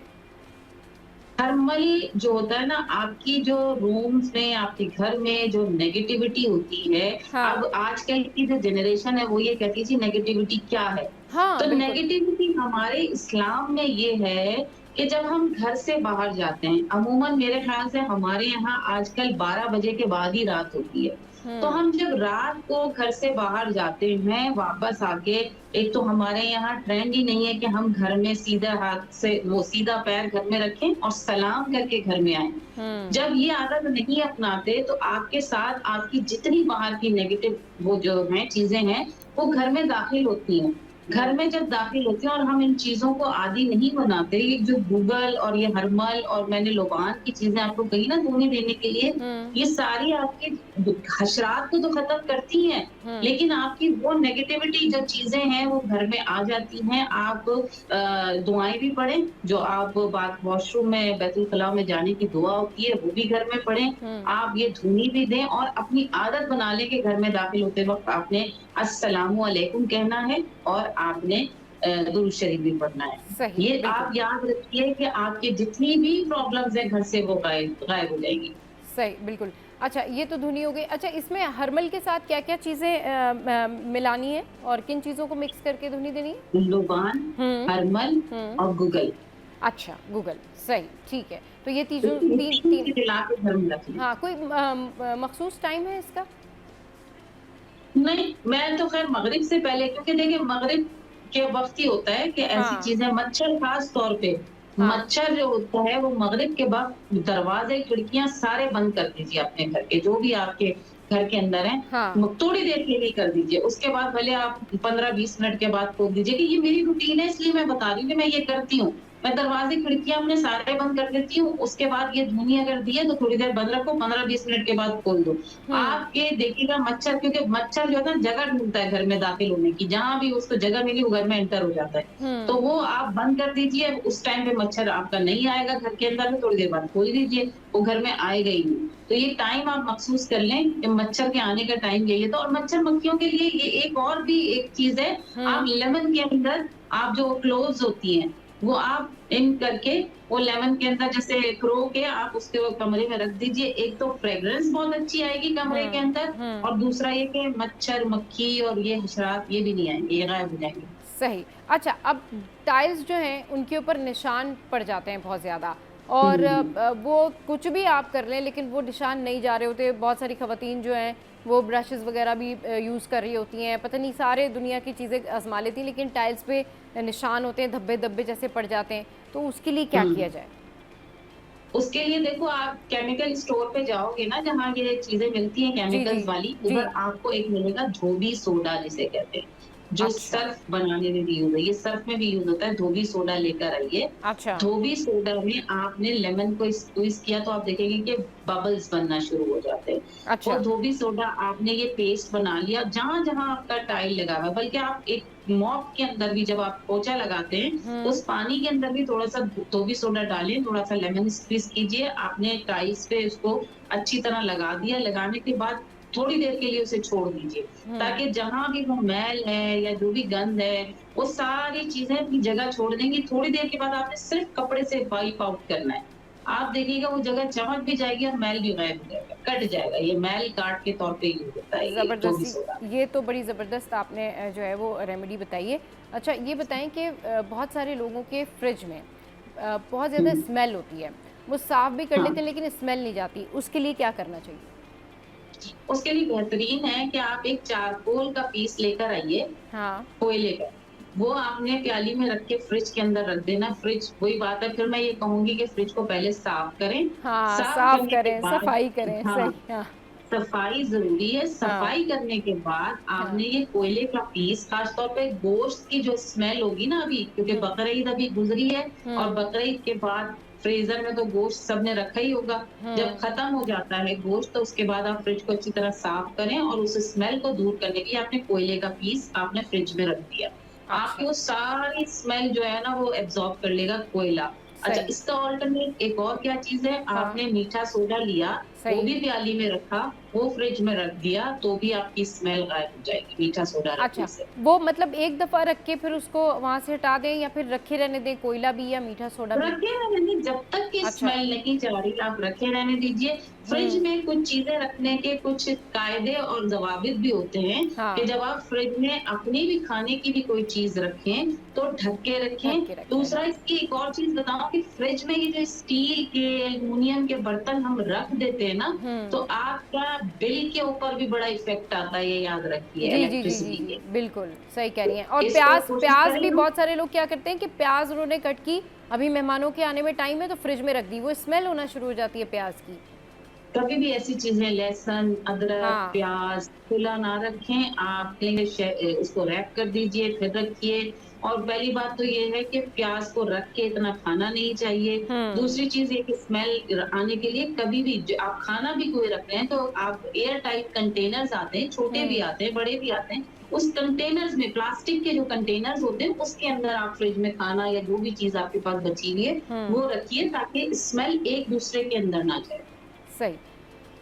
हरमल जो होता है ना, आपकी जो रूम्स में, आपके घर में जो नेगेटिविटी होती है, अब आजकल की जो जनरेशन है वो ये कहती है जी नेगेटिविटी क्या है। तो नेगेटिविटी हमारे इस्लाम में ये है कि जब हम घर से बाहर जाते हैं, अमूमन मेरे ख्याल से हमारे यहाँ आजकल 12 बजे के बाद ही रात होती है। तो हम जब रात को घर से बाहर जाते हैं, वापस आके, एक तो हमारे यहाँ ट्रेंड ही नहीं है कि हम घर में सीधा हाथ से, वो सीधा पैर घर में रखें और सलाम करके घर में आए। जब ये आदत नहीं अपनाते तो आपके साथ आपकी जितनी बाहर की नेगेटिव वो जो है चीजें हैं वो घर में दाखिल होती हैं। घर में जब दाखिल होती हैं और हम इन चीजों को आदी नहीं बनाते, ये जो गूगल और ये हरमल और मैंने लोबान की चीजें आपको कही ना धूनी देने के लिए, ये सारी आपके हशरात को तो खत्म करती हैं, लेकिन आपकी वो नेगेटिविटी जो चीजें हैं वो घर में आ जाती हैं। आप दुआएं भी पढ़ें, जो आप वॉशरूम में बैतुल खला में जाने की दुआ होती है वो भी घर में पढ़ें। आप ये धूनी भी दें और अपनी आदत बना लें कि घर में दाखिल होते वक्त आपने अस्सलामु अलैकुम कहना है और आपने दुरूद शरीफ भी पढ़ना है। ये आप याद रखिए कि आपके जितनी भी प्रॉब्लम्स हैं घर से वो गायब हो जाएगी। सही, बिल्कुल। अच्छा, ये तो धुनी हो गई। अच्छा, इसमें हरमल के साथ क्या-क्या चीजें मिलानी है और किन चीजों को मिक्स करके धुनी देनी है? लोबान, हरमल और गूगल। अच्छा, गूगल, सही, ठीक है। तो ये तीन हाँ, कोई मखसूस टाइम है इसका? नहीं, मैं तो खैर मगरिब से पहले, क्योंकि देखिए मगरिब के वक्त ही होता है कि ऐसी चीजें, मच्छर खास तौर पे, मच्छर जो होता है वो मगरिब के बाद दरवाजे खिड़कियां सारे बंद कर दीजिए अपने घर के, जो भी आपके घर के अंदर है। थोड़ी देर के लिए कर दीजिए, उसके बाद भले आप 15-20 मिनट के बाद खोल दीजिए। कि ये मेरी रूटीन है इसलिए मैं बता रही हूँ कि मैं ये करती हूँ। मैं दरवाजे खिड़कियां अपने सारे बंद कर देती हूँ, उसके बाद ये धुनी अगर दी है तो थोड़ी देर बंद रखो, 15-20 मिनट के बाद खोल दो। आपके देखिएगा मच्छर, क्योंकि मच्छर जो है ना जगह ढूंढता है घर में दाखिल होने की, जहां भी उसको जगह मिली वो घर में एंटर हो जाता है। तो वो आप बंद कर दीजिए, उस टाइम पे मच्छर आपका नहीं आएगा घर के अंदर में, थोड़ी देर बाद खोल दीजिए, वो घर में आएगा ही नहीं। तो ये टाइम आप महसूस कर लें कि मच्छर के आने का टाइम यही है। तो और मच्छर मक्खियों के लिए ये एक और भी एक चीज है, आप लेमन के अंदर आप जो क्लोव्स होती हैं वो आप इन करके वो लेमन के अंदर जैसे खरो के आप उसके वो कमरे में रख दीजिए। एक तो फ्रेग्रेंस बहुत अच्छी आएगी कमरे के अंदर, और दूसरा ये कि मच्छर, मक्खी और ये हशरात ये भी नहीं आएंगे, ये गायब हो जाएंगे। सही। अच्छा, अब टाइल्स जो हैं उनके ऊपर निशान पड़ जाते हैं बहुत ज़्यादा, और वो कुछ भी आप कर लें लेकिन वो निशान नहीं जा रहे होते। बहुत सारी ख़वातीन जो हैं वो ब्रशेज़ वगैरह भी यूज़ कर रही होती हैं, पता नहीं सारे दुनिया की चीज़ें आजमा लेती हैं, लेकिन टाइल्स पे निशान होते हैं, धब्बे धब्बे जैसे पड़ जाते हैं, तो उसके लिए क्या किया जाए? उसके लिए देखो, आप केमिकल स्टोर पे जाओगे ना जहाँ ये चीजें मिलती हैं केमिकल्स वाली, उधर आपको एक मिलेगा धोबी सोडा जिसे कहते हैं, जो सर्फ बनाने में भी यूज है। ये सर्फ में भी यूज होता है। धोबी सोडा लेकर आइए। अच्छा। धोबी सोडा में आपने लेमन को स्क्वीज किया तो आप देखेंगे कि बबल्स बनना शुरू हो जाते हैं। अच्छा। और धोबी सोडा आपने ये पेस्ट बना लिया जहां जहां आपका टाइल लगा हुआ है, बल्कि आप एक मॉप के अंदर भी जब आप पोछा लगाते हैं उस पानी के अंदर भी थोड़ा सा धोबी सोडा डालें, थोड़ा सा लेमन स्क्वीज कीजिए। आपने टाइल्स पे उसको अच्छी तरह लगा दिया। लगाने के बाद थोड़ी देर के लिए उसे छोड़ दीजिए, ताकि जहां भी वो मैल है या जो भी गंद है वो सारी चीजें अपनी जगह छोड़ देंगी। थोड़ी देर के बाद आपने सिर्फ कपड़े से वाइप आउट करना है। आप देखिएगा वो जगह चमक भी जाएगी और मैल भी गायब हो जाएगा, कट जाएगा। ये मैल काट के तौर पे यूज होता है। ज़बरदस्त, ये तो बड़ी ज़बरदस्त आपने जो है वो रेमेडी बताई है। अच्छा, ये बताएं कि बहुत सारे लोगों के फ्रिज में बहुत ज़्यादा स्मेल होती है, वो साफ़ भी कर लेते हैं लेकिन स्मेल नहीं जाती, उसके लिए क्या करना चाहिए? उसके लिए बेहतरीन है कि आप एक चारकोल का पीस लेकर आइए। हाँ। कोयले का, वो आपने प्याली में रख के फ्रिज के अंदर रख देना। फ्रिज, वही बात है, फिर मैं ये कहूंगी कि फ्रिज को पहले साफ करें। हाँ, साफ करें, सफाई करें। हाँ, सही। हाँ। सफाई जरूरी है। सफाई करने के बाद आपने ये कोयले का पीस, खासतौर पे गोश्त की जो स्मेल होगी ना अभी, क्योंकि बकरीद अभी गुजरी है और बकरीद के बाद फ्रीजर में तो गोश्त सबने रखा ही होगा। जब खत्म हो जाता है गोश्त तो उसके बाद आप फ्रिज को अच्छी तरह साफ करें और उस स्मेल को दूर करने के लिए आपने कोयले का पीस आपने फ्रिज में रख दिया। आपकी वो सारी स्मेल जो है ना वो एब्जॉर्ब कर लेगा कोयला। अच्छा, इसका ऑल्टरनेट एक और क्या चीज है, आपने मीठा सोडा लिया, वो भी प्याली में रखा, वो फ्रिज में रख दिया, तो भी आपकी स्मेल गायब हो जाएगी मीठा सोडा रखने से। वो मतलब एक दफा रख के फिर उसको वहाँ से हटा दें या फिर रखे रहने दें, कोयला भी या मीठा सोडा भी? रखे रहने दें, जब तक की स्मेल नहीं जा रही आप रखे रहने दीजिए। फ्रिज में कुछ चीजें रखने के कुछ कायदे और जवाबित भी होते हैं कि जब आप फ्रिज में अपनी भी खाने की भी कोई चीज रखें तो ढक के रखें। दूसरा, इसकी एक और चीज बताऊं कि फ्रिज में ये जो स्टील के, एल्युमिनियम के बर्तन हम रख देते हैं ना, तो आपका बिल के ऊपर भी बड़ा इफेक्ट आता है, ये याद रखिए। इलेक्ट्रिसिटी के, बिल्कुल सही कह रही हैं। और प्याज भी बहुत सारे लोग क्या करते हैं कि प्याज उन्होंने कट की, अभी मेहमानों के आने में टाइम है तो फ्रिज में रख दी, वो स्मेल होना शुरू हो जाती है प्याज की। कभी भी ऐसी चीजें, लहसुन, अदरक, प्याज खुला ना रखें। आप उसको रैप कर दीजिए फिर रखिए। और पहली बात तो ये है कि प्याज को रख के इतना खाना नहीं चाहिए। दूसरी चीज ये कि स्मेल आने के लिए कभी भी आप खाना भी कोई रख रहे हैं तो आप एयर टाइट कंटेनर्स आते हैं, छोटे भी आते हैं, बड़े भी आते हैं, उस कंटेनर्स में, प्लास्टिक के जो कंटेनर्स होते हैं उसके अंदर आप फ्रिज में खाना या जो भी चीज आपके पास बची हुई है वो रखिए, ताकि स्मेल एक दूसरे के अंदर ना जाए। सही।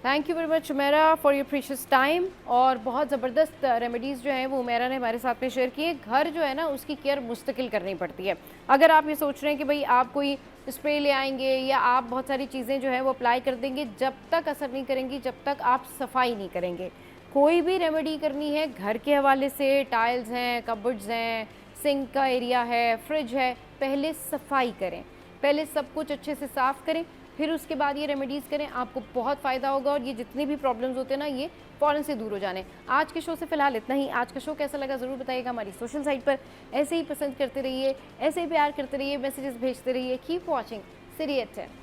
Thank you very much Umera for your precious time. और बहुत ज़बरदस्त रेमेडीज़ जो हैं वो उमेरा ने हमारे साथ में शेयर किए। घर जो है ना उसकी केयर मुस्तकिल करनी पड़ती है। अगर आप ये सोच रहे हैं कि भाई आप कोई स्प्रे ले आएंगे या आप बहुत सारी चीज़ें जो है वो अप्लाई कर देंगे, जब तक असर नहीं करेंगी, जब तक आप सफाई नहीं करेंगे। कोई भी रेमेडी करनी है घर के हवाले से, टाइल्स हैं, कबर्ड्स हैं, सिंक का एरिया है, फ्रिज है, पहले सफाई करें, पहले सब कुछ अच्छे से साफ़ करें, फिर उसके बाद ये रेमेडीज़ करें, आपको बहुत फ़ायदा होगा और ये जितने भी प्रॉब्लम्स होते हैं ना ये फ़ौरन से दूर हो जाने। आज के शो से फ़िलहाल इतना ही। आज का शो कैसा लगा ज़रूर बताइएगा हमारी सोशल साइट पर। ऐसे ही पसंद करते रहिए, ऐसे ही प्यार करते रहिए, मैसेजेस भेजते रहिए। Keep watching City at 10।